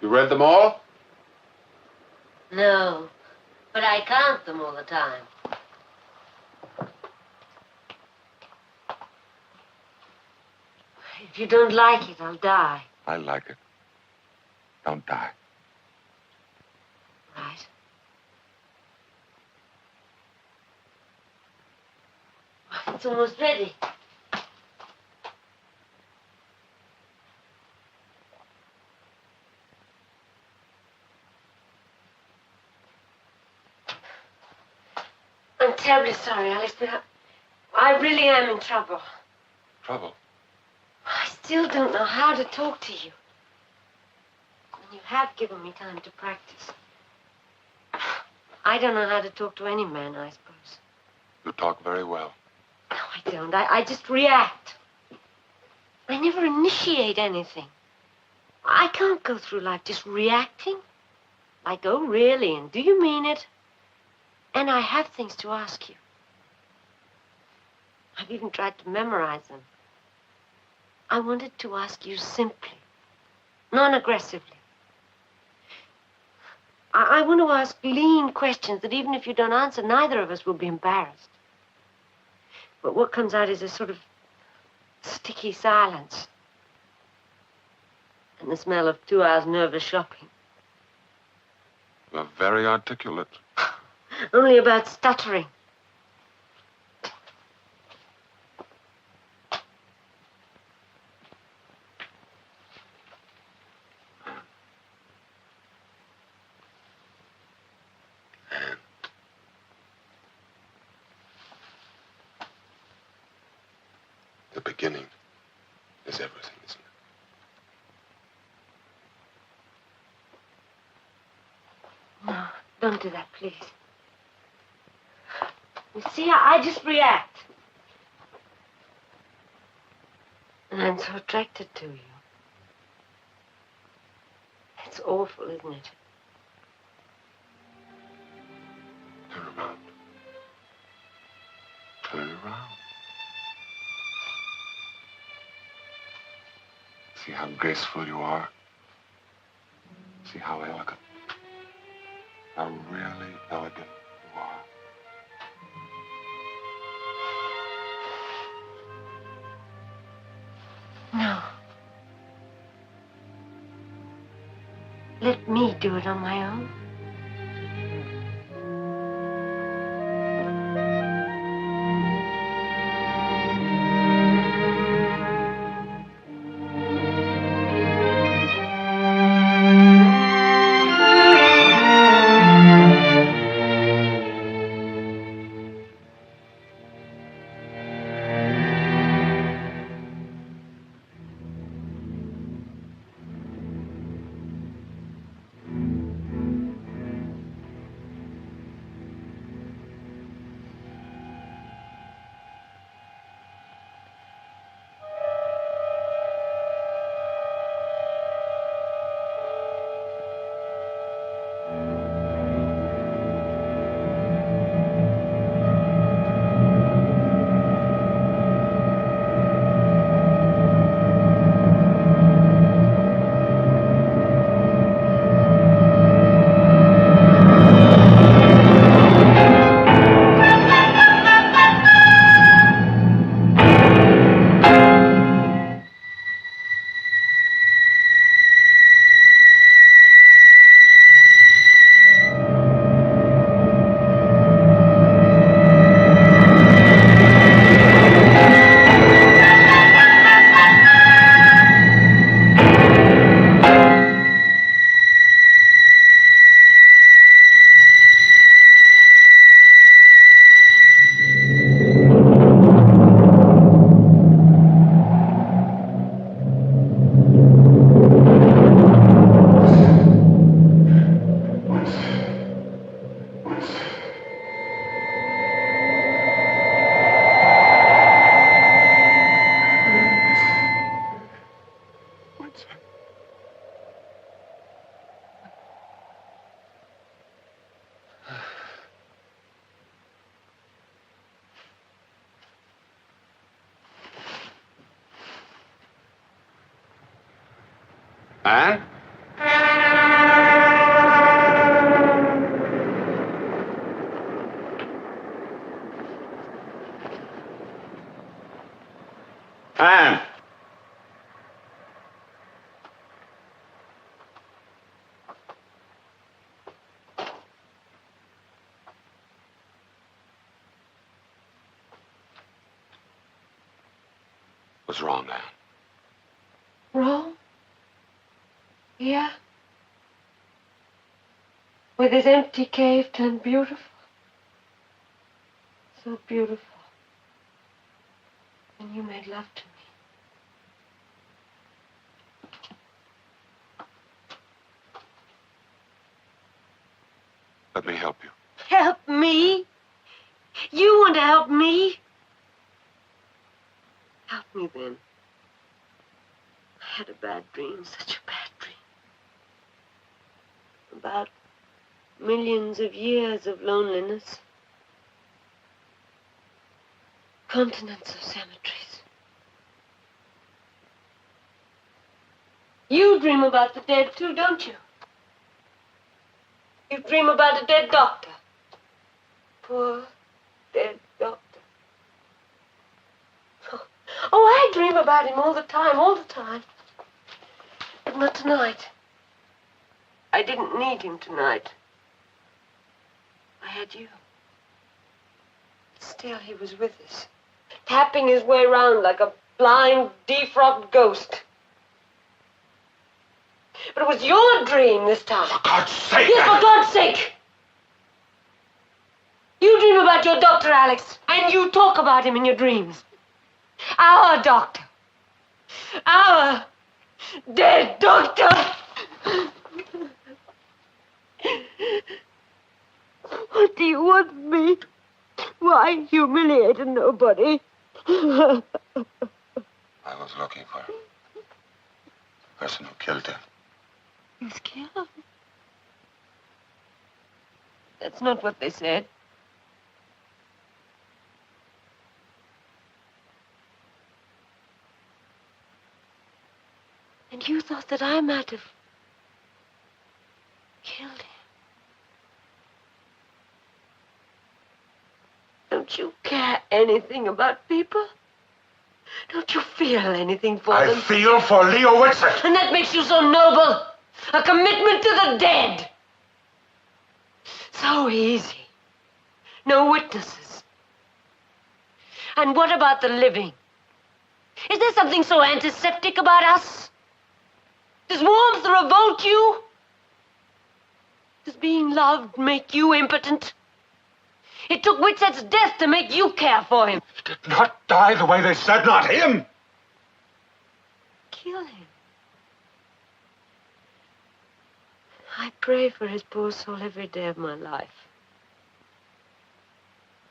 You read them all? No, but I count them all the time. If you don't like it, I'll die. I like it. Don't die. Right. It's almost ready. I'm terribly sorry, Alex, but I really am in trouble. Trouble? I still don't know how to talk to you. And you have given me time to practice. I don't know how to talk to any man, I suppose. You talk very well. No, I don't. I just react. I never initiate anything. I can't go through life just reacting. Like, oh, really? And do you mean it? And I have things to ask you. I've even tried to memorize them. I wanted to ask you simply, non-aggressively. I want to ask lean questions that even if you don't answer, neither of us will be embarrassed. But what comes out is a sort of sticky silence. And the smell of 2 hours nervous shopping. You're very articulate. Only about stuttering. The beginning is everything, isn't it? No, don't do that, please. You see, I just react. And I'm so attracted to you. It's awful, isn't it? Turn around. Turn around. See how graceful you are? See how elegant? How really elegant you are. No. Let me do it on my own. Huh? Anne. What's wrong, Anne? Wrong? Yeah. With this empty cave turned beautiful. So beautiful. And you made love to me. Let me help you. Help me? You want to help me? Help me then. I had a bad dream, such a bad dream. About Millions of years of loneliness. Continents of cemeteries. You dream about the dead too, don't you? You dream about a dead doctor. Poor dead doctor. Oh, I dream about him all the time. But not tonight. I didn't need him tonight. I had you. Still, he was with us, tapping his way round like a blind, defrocked ghost. But it was your dream this time. For God's sake! Yes, for God's sake! You dream about your doctor, Alex, and you talk about him in your dreams. Our doctor. Our dead doctor. What do you want of me? Why humiliate nobody? I was looking for the person who killed him. He was killed? That's not what they said. And you thought that I might have killed him. Don't you care anything about people? Don't you feel anything for them? I feel for Leo Whitsett. And that makes you so noble. A commitment to the dead. So easy. No witnesses. And what about the living? Is there something so antiseptic about us? Does warmth revolt you? Does being loved make you impotent? It took Whitsett's death to make you care for him. He did not die the way they said, not him. Kill him. I pray for his poor soul every day of my life.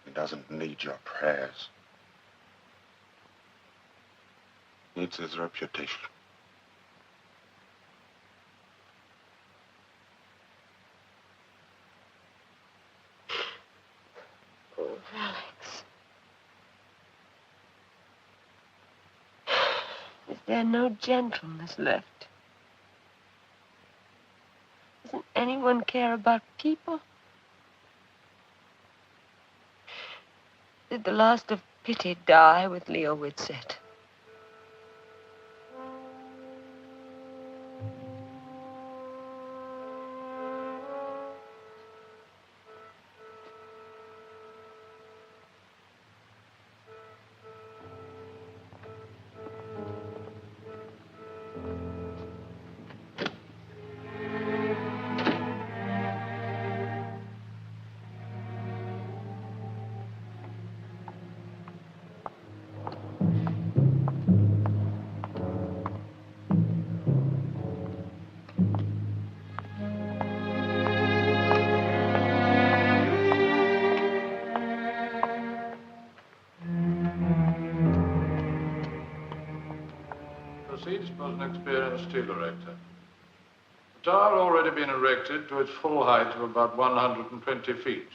He doesn't need your prayers. He needs his reputation. Oh, Alex. Is there no gentleness left? Doesn't anyone care about people? Did the last of pity die with Leo Whitsett? Was an experienced steel erector. The tower had already been erected to its full height of about 120 feet.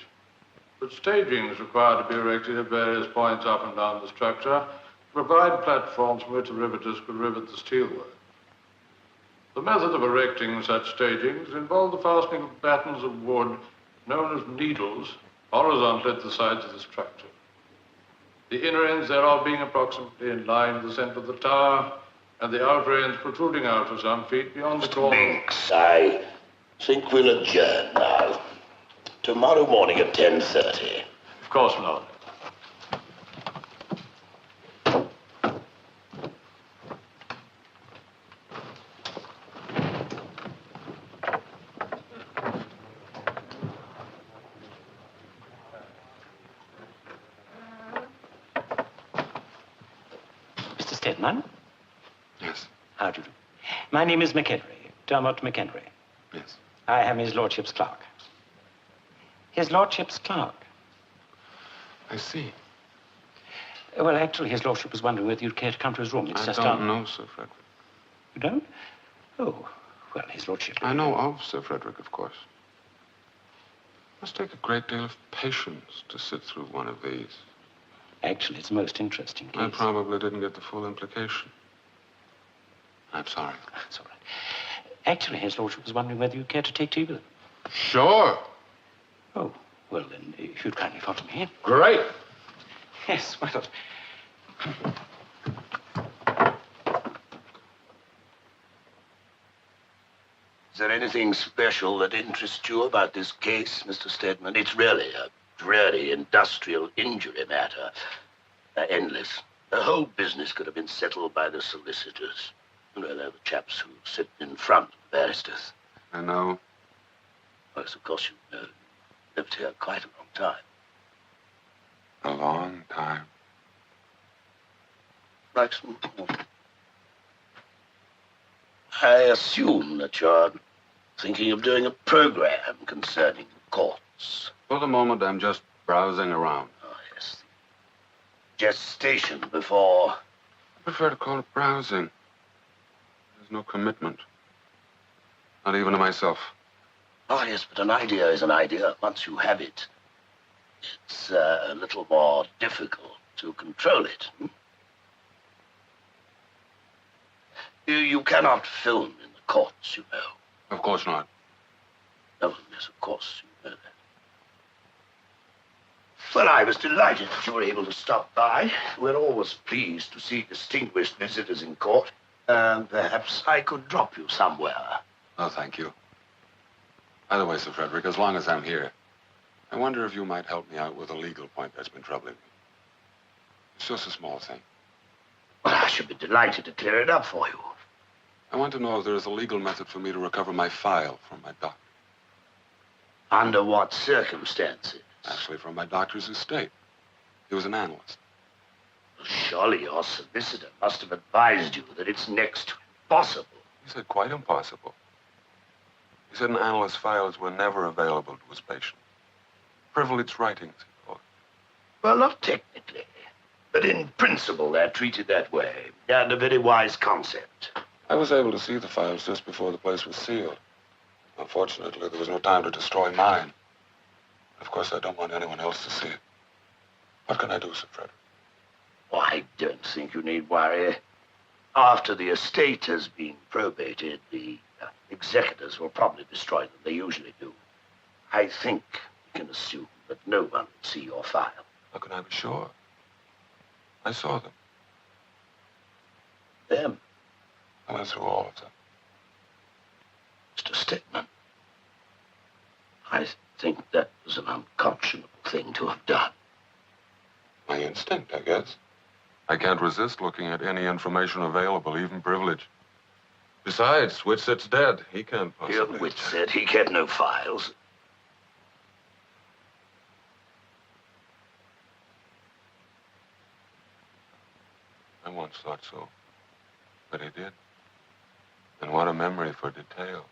But staging is required to be erected at various points up and down the structure to provide platforms from which the riveters could rivet the steelwork. The method of erecting such stagings involved the fastening of battens of wood known as needles horizontally at the sides of the structure. The inner ends thereof being approximately in line with the center of the tower, and the outer ends protruding out for some feet beyond the corner. Minx, I think we'll adjourn now. Tomorrow morning at 10:30. Of course, my lord. Mr. Stedman? Yes. How do you do? My name is McHenry, Dermot McHenry. Yes. I am his lordship's clerk. His lordship's clerk. I see. Well, actually, his lordship was wondering whether you'd care to come to his room. It's I just don't know Sir Frederick. You don't? Oh, well, his lordship. I know of Sir Frederick, of course. must take a great deal of patience to sit through one of these. Actually, it's a most interesting case. I probably didn't get the full implication. I'm sorry. That's all right. Actually, His Lordship was wondering whether you'd care to take tea with him. Sure. Oh, well, then, if you'd kindly follow me in. Great. Yes, why not? Is there anything special that interests you about this case, Mr. Stedman? It's really a dreary industrial injury matter. Endless. The whole business could have been settled by the solicitors. You know, they're the chaps who sit in front of the barristers. I know. Yes, of course, you know. Lived here quite a long time. A long time. Like some... I assume that you're thinking of doing a program concerning the courts. For the moment, I'm just browsing around. Oh, yes. Gestation before... I prefer to call it browsing. There's no commitment. Not even to myself. Oh, yes, but an idea is an idea. Once you have it, it's a little more difficult to control it. You cannot film in the courts, you know. Of course not. Oh, yes, of course, you know that. Well, I was delighted that you were able to stop by. We're always pleased to see distinguished visitors in court. Perhaps I could drop you somewhere. Oh, thank you. By the way, Sir Frederick, as long as I'm here, I wonder if you might help me out with a legal point that's been troubling me. It's just a small thing. Well, I should be delighted to clear it up for you. I want to know if there is a legal method for me to recover my file from my doctor. Under what circumstances? Actually, from my doctor's estate. He was an analyst. Well, surely your solicitor must have advised you that it's next to impossible. He said quite impossible. He said an analyst's files were never available to his patient. Privileged writings, he called it. Well, not technically, but in principle they're treated that way. And a very wise concept. I was able to see the files just before the place was sealed. Unfortunately, there was no time to destroy mine. Of course, I don't want anyone else to see it. What can I do, Sir Frederick? Oh, I don't think you need worry. After the estate has been probated, the executors will probably destroy them. They usually do. I think we can assume that no one will see your file. How can I be sure? I saw them. Them? I went through all of them. Mr. Stedman, I think that was an unconscionable thing to have done. My instinct, I guess. I can't resist looking at any information available, even privilege. Besides, Whitsett's dead. He can't possibly... Whitsett, he kept no files. I once thought so. But he did. And what a memory for detail.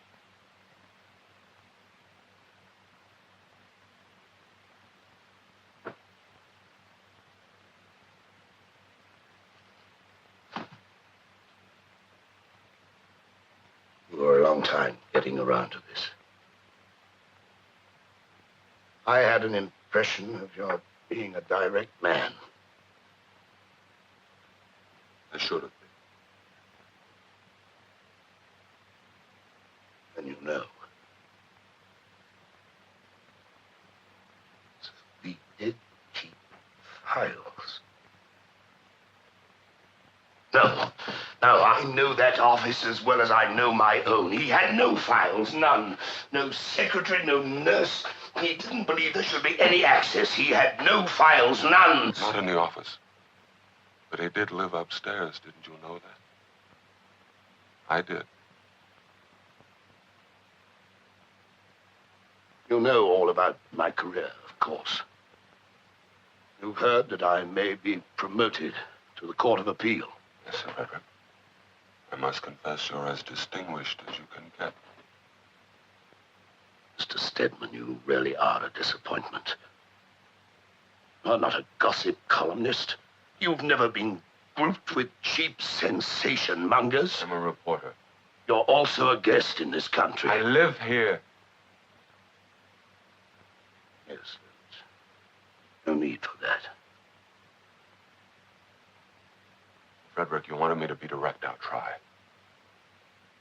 You were a long time getting around to this. I had an impression of your being a direct man. I should have been. And you know. We did keep files. No, I know that office as well as I know my own. He had no files, none. No secretary, no nurse. He didn't believe there should be any access. He had no files, none. Not in the office. But he did live upstairs, didn't you know that? I did. You know all about my career, of course. You've heard that I may be promoted to the Court of Appeal. Yes, Sir Frederick. I must confess you're as distinguished as you can get. Mr. Stedman, you really are a disappointment. You're not a gossip columnist. You've never been grouped with cheap sensation mongers. I'm a reporter. You're also a guest in this country. I live here. for that. Frederick, you wanted me to be direct. I'll try.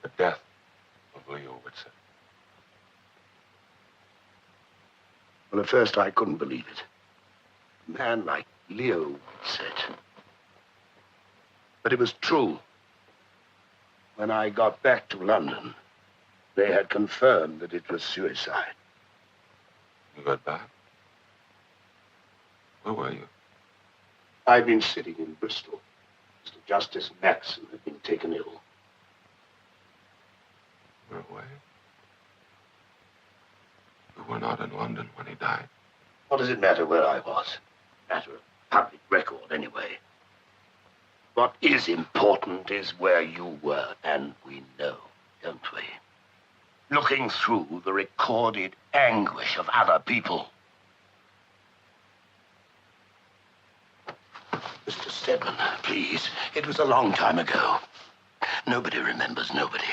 The death of Leo Whitsett. Well, at first I couldn't believe it. A man like Leo Whitsett. But it was true. When I got back to London, they had confirmed that it was suicide. You got back? Where were you? I'd been sitting in Bristol. Mr. Justice Maxson had been taken ill. Where were you? You were not in London when he died. What does it matter where I was? Matter of public record, anyway. What is important is where you were, and we know, don't we? Looking through the recorded anguish of other people. Mr. Stedman, please. It was a long time ago. Nobody remembers nobody.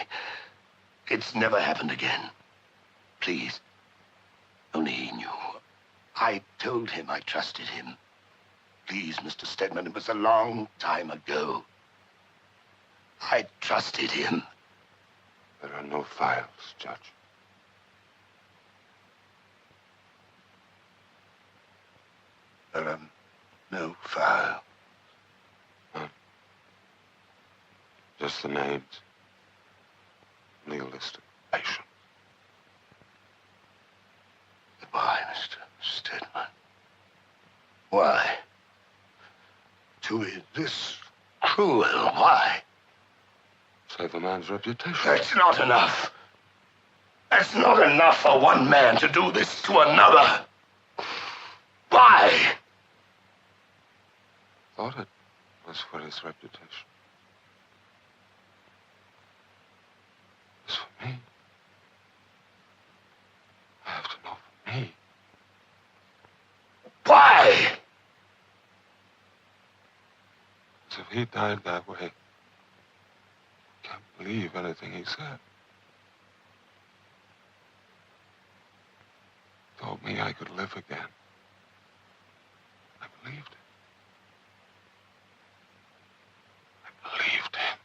It's never happened again. Please. Only he knew. I told him I trusted him. Please, Mr. Stedman, it was a long time ago. I trusted him. There are no files, Judge. There are no files. None. Just the names. And the list of patients. Goodbye, Mr. Stedman. Why? To be this cruel, why? Save a man's reputation. That's not enough. That's not enough for one man to do this to another. Why? Thought it was for his reputation. It was for me. I have to know for me. Why? As if he died that way. I can't believe anything he said. Told me I could live again. I believed it. I believed him.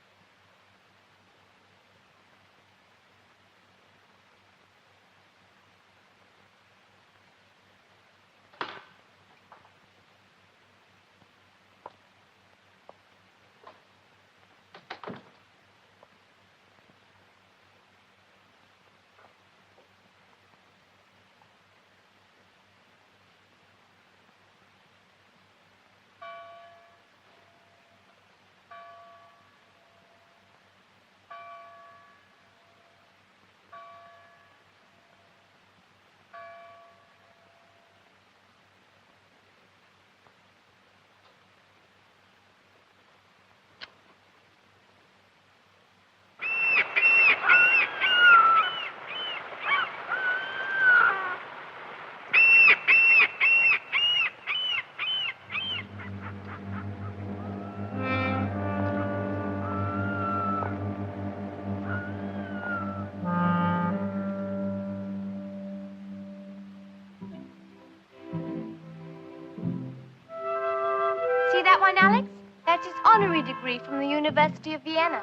Alex? That's his honorary degree from the University of Vienna.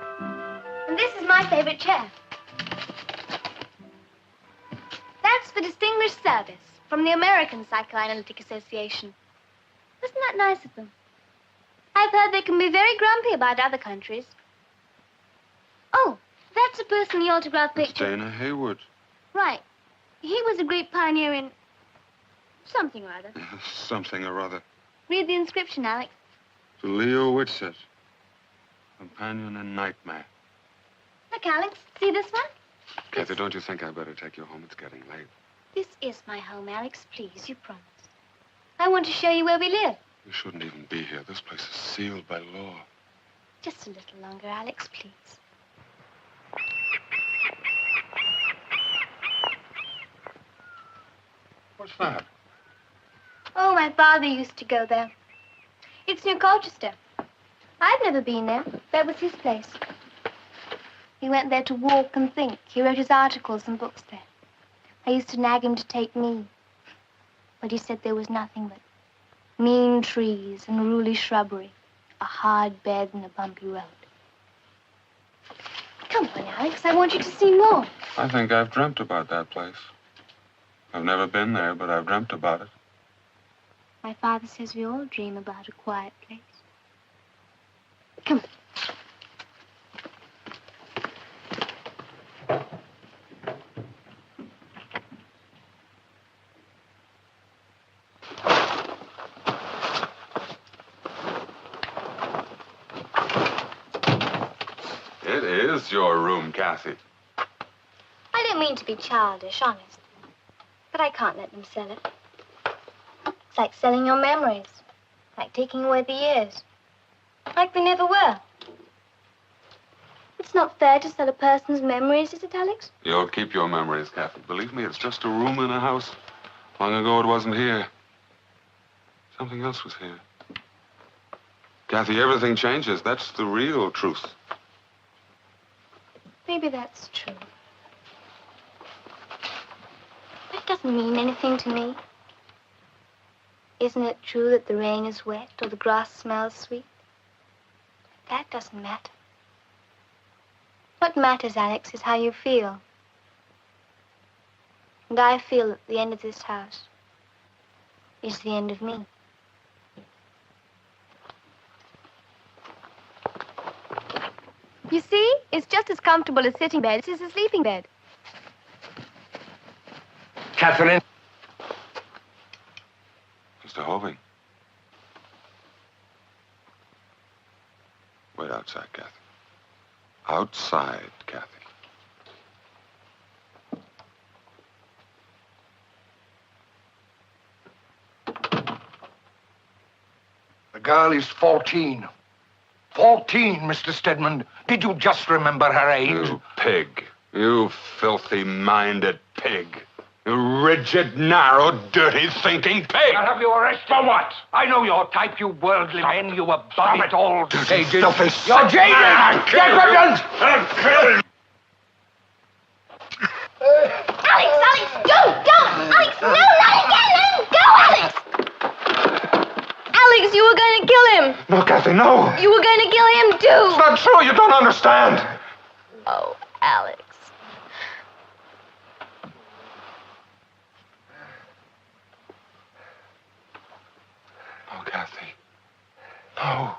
And this is my favorite chair. That's for distinguished service from the American Psychoanalytic Association. Isn't that nice of them? I've heard they can be very grumpy about other countries. Oh, that's a personally autographed picture. Dana Hayward. Right. He was a great pioneer in something or other. Something or other. Read the inscription, Alex. To Leo Whitsett, companion in nightmare. Look, Alex, see this one? Kathy, don't you think I better take you home? It's getting late. This is my home, Alex. Please, you promised. I want to show you where we live. You shouldn't even be here. This place is sealed by law. Just a little longer, Alex, please. What's that? Oh, my father used to go there. It's near Colchester. I've never been there. That was his place. He went there to walk and think. He wrote his articles and books there. I used to nag him to take me. But he said there was nothing but Mean trees and unruly shrubbery. A hard bed and a bumpy road. Come on, Alex. I want you to see more. I think I've dreamt about that place. I've never been there, but I've dreamt about it. My father says we all dream about a quiet place. Come on. It is your room, Kathy. I don't mean to be childish, honest. But I can't let them sell it. It's like selling your memories. Like taking away the years. Like they never were. It's not fair to sell a person's memories, is it, Alex? You'll keep your memories, Kathy. Believe me, it's just a room in a house. Long ago, it wasn't here. Something else was here. Kathy, everything changes. That's the real truth. Maybe that's true. That doesn't mean anything to me. Isn't it true that the rain is wet or the grass smells sweet? That doesn't matter. What matters, Alex, is how you feel. And I feel that the end of this house is the end of me. You see, it's just as comfortable a sitting bed as a sleeping bed. Catherine. Mr. Hoving. Wait outside, Kathy. Outside, Kathy. The girl is 14. 14, Mr. Stedman. Did you just remember her age? You pig. You filthy-minded pig. You rigid, narrow, dirty, thinking pig. I'll have you arrested. For what? I know your type, you worldly men. You were bodied all stages. You're jaded! Get weapons! Alex, go! Go! Alex, no, not again! Let him go, Alex! Alex, you were going to kill him. No, Kathy, no. You were going to kill him, too. It's not true. You don't understand. Oh, Alex. No, Kathy. No.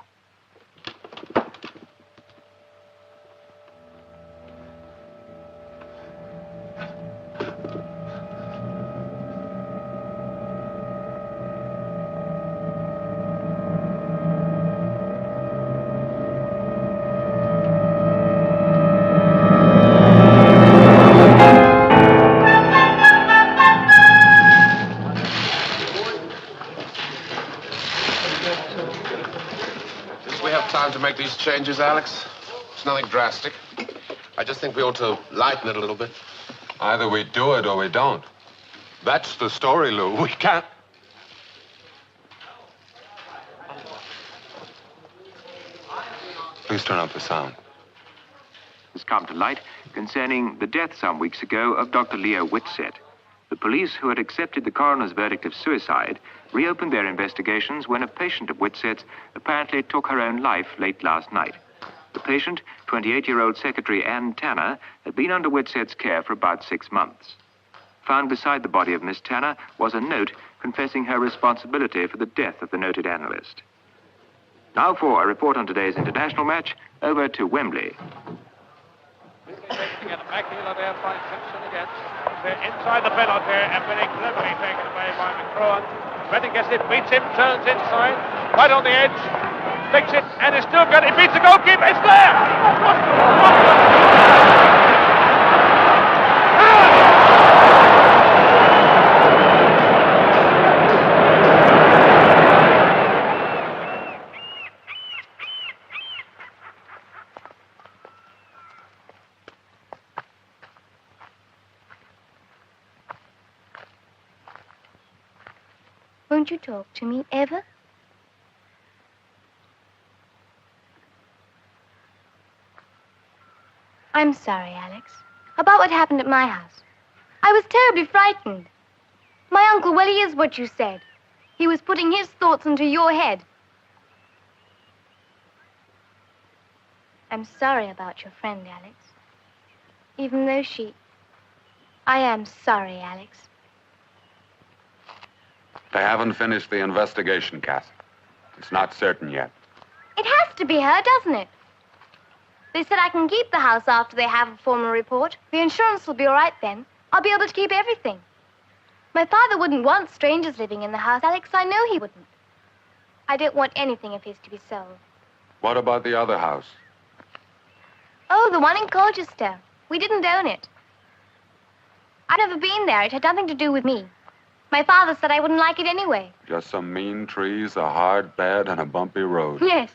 Make these changes, Alex. It's nothing drastic. I just think we ought to lighten it a little bit. Either we do it or we don't. That's the story, Lou. We can't. Please turn up the sound. Has come to light concerning the death some weeks ago of Dr. Leo Whitsett. The police, who had accepted the coroner's verdict of suicide, reopened their investigations when a patient of Whitsett's apparently took her own life late last night. The patient, 28-year-old secretary Anne Tanner, had been under Whitsett's care for about 6 months. Found beside the body of Miss Tanner was a note confessing her responsibility for the death of the noted analyst. Now for a report on today's international match, over to Wembley. They're inside the penalty and very cleverly taken away by McCraw. Redding gets it, beats him, turns inside, right on the edge, takes it, and it's still good. It beats the goalkeeper. It's there! Won't you talk to me, ever? I'm sorry, Alex. About what happened at my house. I was terribly frightened. My uncle, well, he is what you said. He was putting his thoughts into your head. I'm sorry about your friend, Alex. Even though I am sorry, Alex. They haven't finished the investigation, Kath. It's not certain yet. It has to be her, doesn't it? They said I can keep the house after they have a formal report. The insurance will be all right then. I'll be able to keep everything. My father wouldn't want strangers living in the house, Alex. I know he wouldn't. I don't want anything of his to be sold. What about the other house? Oh, the one in Colchester. We didn't own it. I've never been there. It had nothing to do with me. My father said I wouldn't like it anyway. Just some mean trees, a hard bed, and a bumpy road. Yes.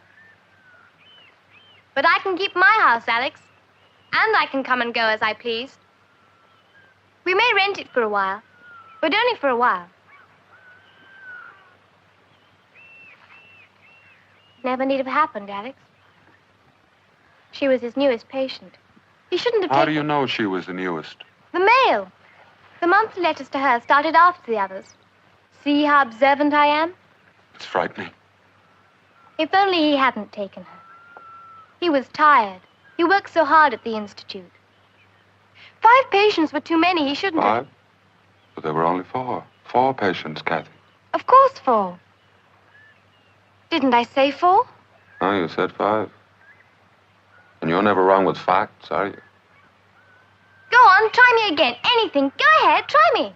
But I can keep my house, Alex. And I can come and go as I please. We may rent it for a while, but only for a while. Never need have happened, Alex. She was his newest patient. He shouldn't have How taken... do you know she was the newest? The mail. The monthly letters to her started after the others. See how observant I am? It's frightening. If only he hadn't taken her. He was tired. He worked so hard at the Institute. 5 patients were too many. He shouldn't have... 5? But there were only 4. 4 patients, Kathy. Of course 4. Didn't I say 4? Oh, you said 5. And you're never wrong with facts, are you? Go on, try me again. Anything. Go ahead, try me.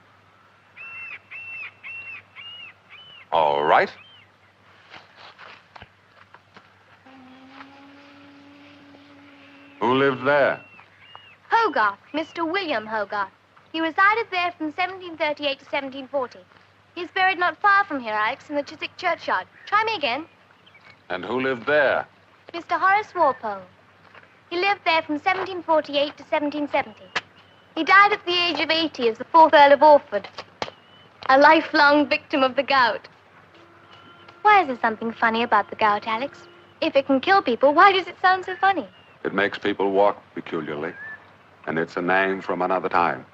All right. Who lived there? Hogarth, Mr. William Hogarth. He resided there from 1738 to 1740. He's buried not far from here, Alex, in the Chiswick churchyard. Try me again. And who lived there? Mr. Horace Walpole. He lived there from 1748 to 1770. He died at the age of 80 as the 4th Earl of Orford, a lifelong victim of the gout. Why is there something funny about the gout, Alex? If it can kill people, why does it sound so funny? It makes people walk peculiarly. And it's a name from another time,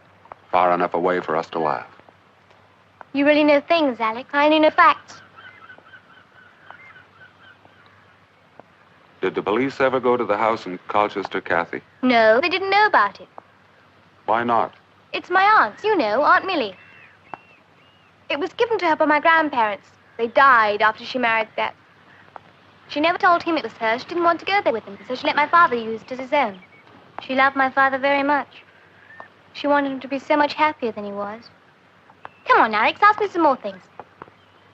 far enough away for us to laugh. You really know things, Alex. I only know facts. Did the police ever go to the house in Colchester, Kathy? No, they didn't know about it. Why not? It's my aunt's, you know, Aunt Millie. It was given to her by my grandparents. They died after she married that. She never told him it was hers. She didn't want to go there with him, so she let my father use it as his own. She loved my father very much. She wanted him to be so much happier than he was. Come on, Alex, ask me some more things.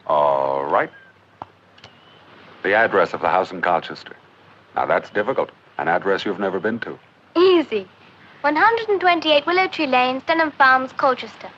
All right. The address of the house in Colchester. Now, that's difficult. An address you've never been to. Easy. 128 Willow Tree Lane, Stunham Farms, Colchester.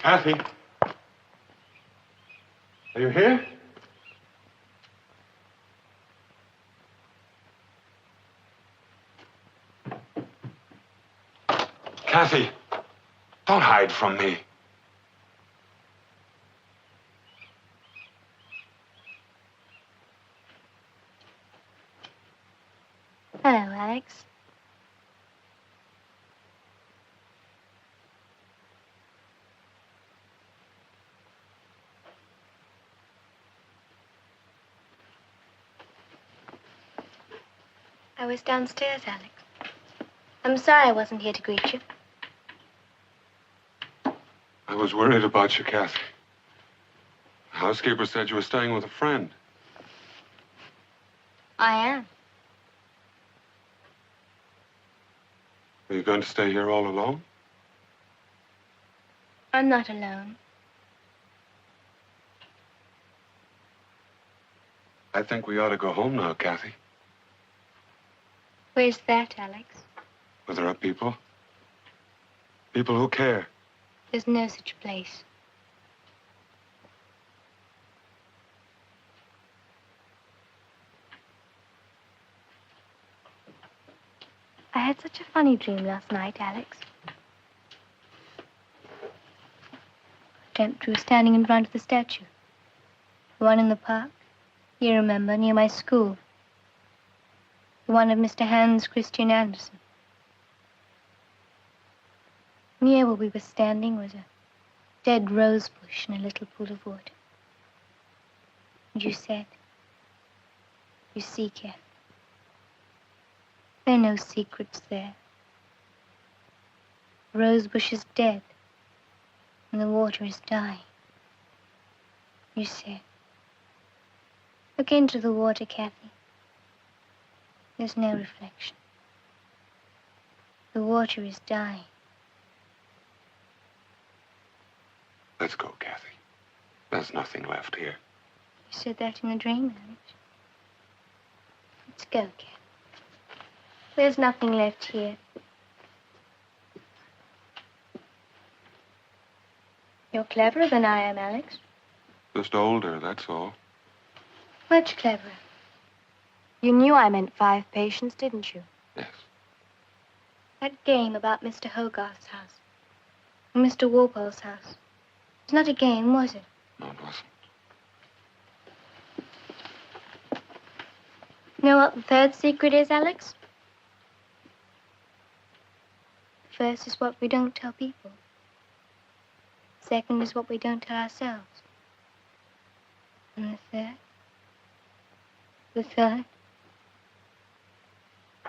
Kathy? Are you here? Kathy, don't hide from me. Hello, Alex. I was downstairs, Alex. I'm sorry I wasn't here to greet you. I was worried about you, Kathy. The housekeeper said you were staying with a friend. I am. Are you going to stay here all alone? I'm not alone. I think we ought to go home now, Kathy. Where's that, Alex? Where there are people. People who care. There's no such place. I had such a funny dream last night, Alex. I dreamt we were standing in front of the statue. The one in the park, you remember, near my school. The one of Mr. Hans Christian Andersen. Near where we were standing was a dead rose bush in a little pool of water. And you said, "You see, Kathy, there are no secrets there. The rose bush is dead, and the water is dying." You said, "Look into the water, Kathy. There's no reflection. The water is dying." Let's go, Kathy. There's nothing left here. You said that in a dream, Alex. Let's go, Kathy. There's nothing left here. You're cleverer than I am, Alex. Just older, that's all. Much cleverer. You knew I meant 5 patients, didn't you? Yes. That game about Mr. Hogarth's house and Mr. Walpole's house. It's not a game, was it? No, it wasn't. You know what the third secret is, Alex? The first is what we don't tell people. Second is what we don't tell ourselves. And the third? The third?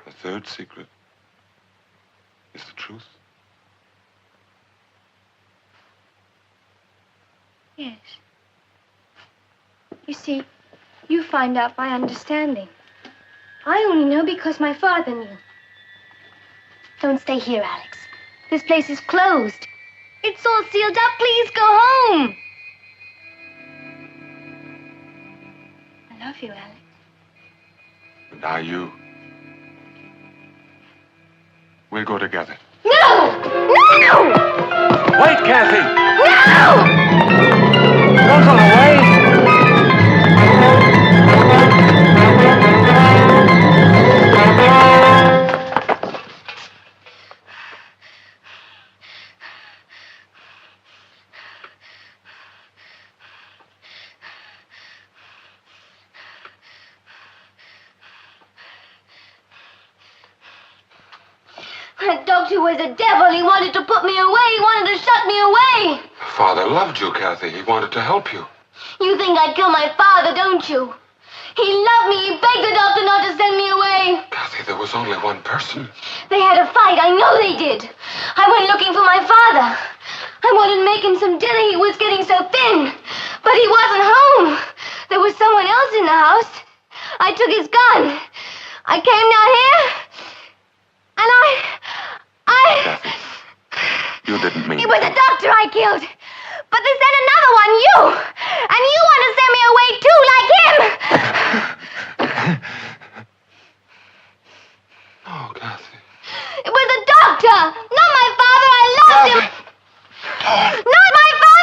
The third secret is the truth. Yes. You see, you find out by understanding. I only know because my father knew. Don't stay here, Alex. This place is closed. It's all sealed up. Please go home. I love you, Alex. And I you. We'll go together. No! No! Wait, Kathy! No! Don't run away! That doctor was a devil. He wanted to put me away. He wanted to shut me away. Father loved you, Kathy. He wanted to help you. You think I'd kill my father, don't you? He loved me. He begged the doctor not to send me away. Kathy, there was only one person. They had a fight. I know they did. I went looking for my father. I wanted to make him some dinner. He was getting so thin. But he wasn't home. There was someone else in the house. I took his gun. I came down here, and Kathy, you didn't mean It was a doctor I killed. But they sent another one, you. And you want to send me away, too, like him. Oh, Kathy. It was a doctor, not my father. I loved him. Not my father.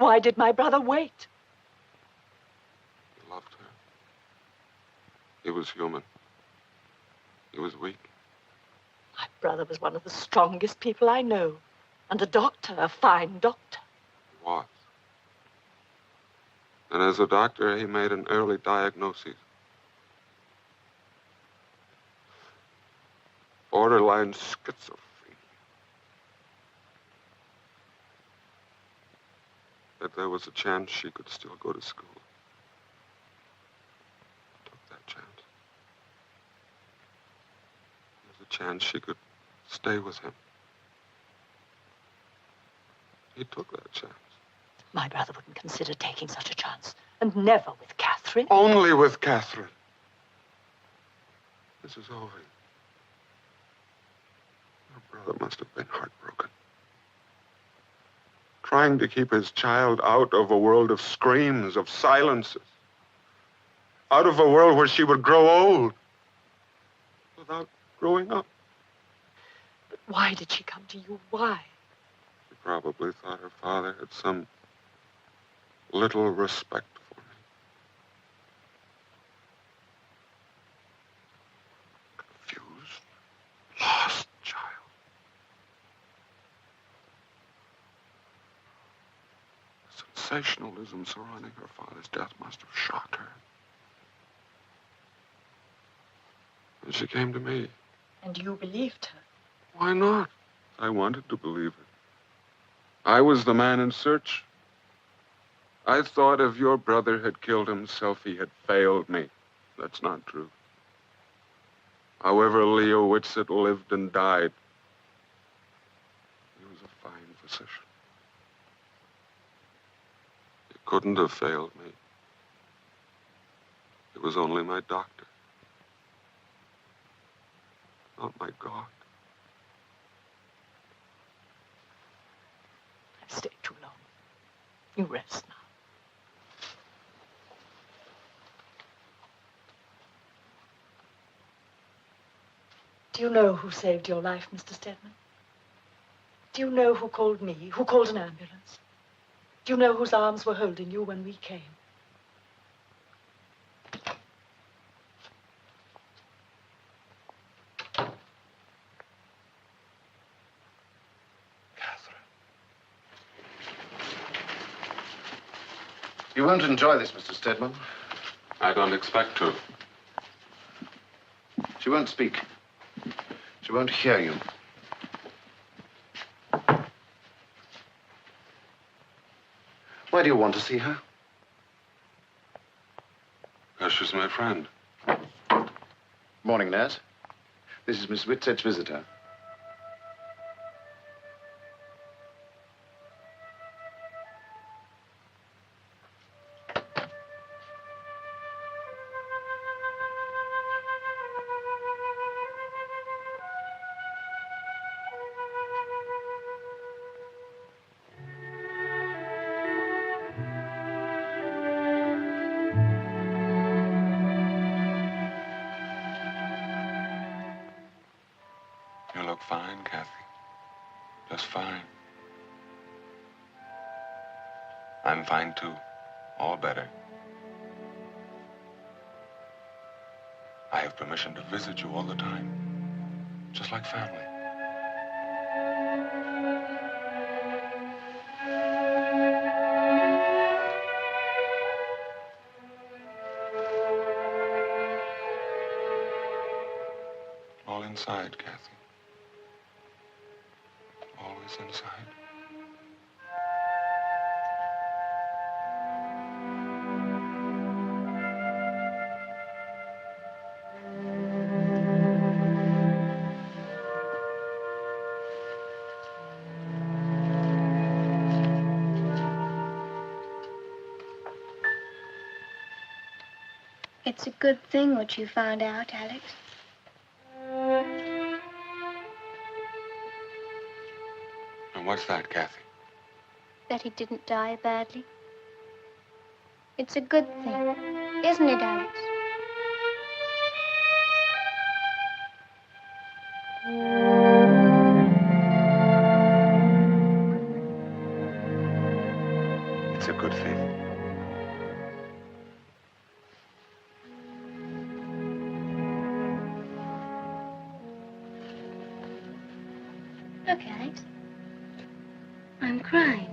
Why did my brother wait? He loved her. He was human. He was weak. My brother was one of the strongest people I know. And a doctor, a fine doctor. He was. And as a doctor, he made an early diagnosis. Borderline schizophrenia. That there was a chance she could still go to school. I took that chance. There's a chance she could stay with him. He took that chance. My brother wouldn't consider taking such a chance. And never with Catherine. Only with Catherine. Mrs. Ovey. Your brother must have been heartbroken. Trying to keep his child out of a world of screams, of silences. Out of a world where she would grow old. Without growing up. But why did she come to you? Why? She probably thought her father had some little respect for me. Confused, lost child. The sensationalism surrounding her father's death must have shocked her. And she came to me. And you believed her? Why not? I wanted to believe it. I was the man in search. I thought if your brother had killed himself, he had failed me. That's not true. However Leo Whitsett lived and died, he was a fine physician. He couldn't have failed me. He was only my doctor. Not my God. I've stayed too long. You rest now. Do you know who saved your life, Mr. Stedman? Do you know who called me, who called an ambulance? Do you know whose arms were holding you when we came? You won't enjoy this, Mr. Stedman. I don't expect to. She won't speak. She won't hear you. Why do you want to see her? Because she's my friend. Morning, nurse. This is Miss Whitsett's visitor. You look fine, Kathy. Just fine. I'm fine, too. All better. I have permission to visit you all the time. Just like family. All inside, Kathy. Always inside. It's a good thing what you found out, Alex. And what's that, Kathy? That he didn't die badly. It's a good thing, isn't it, Alex? Look, Alex. I'm crying.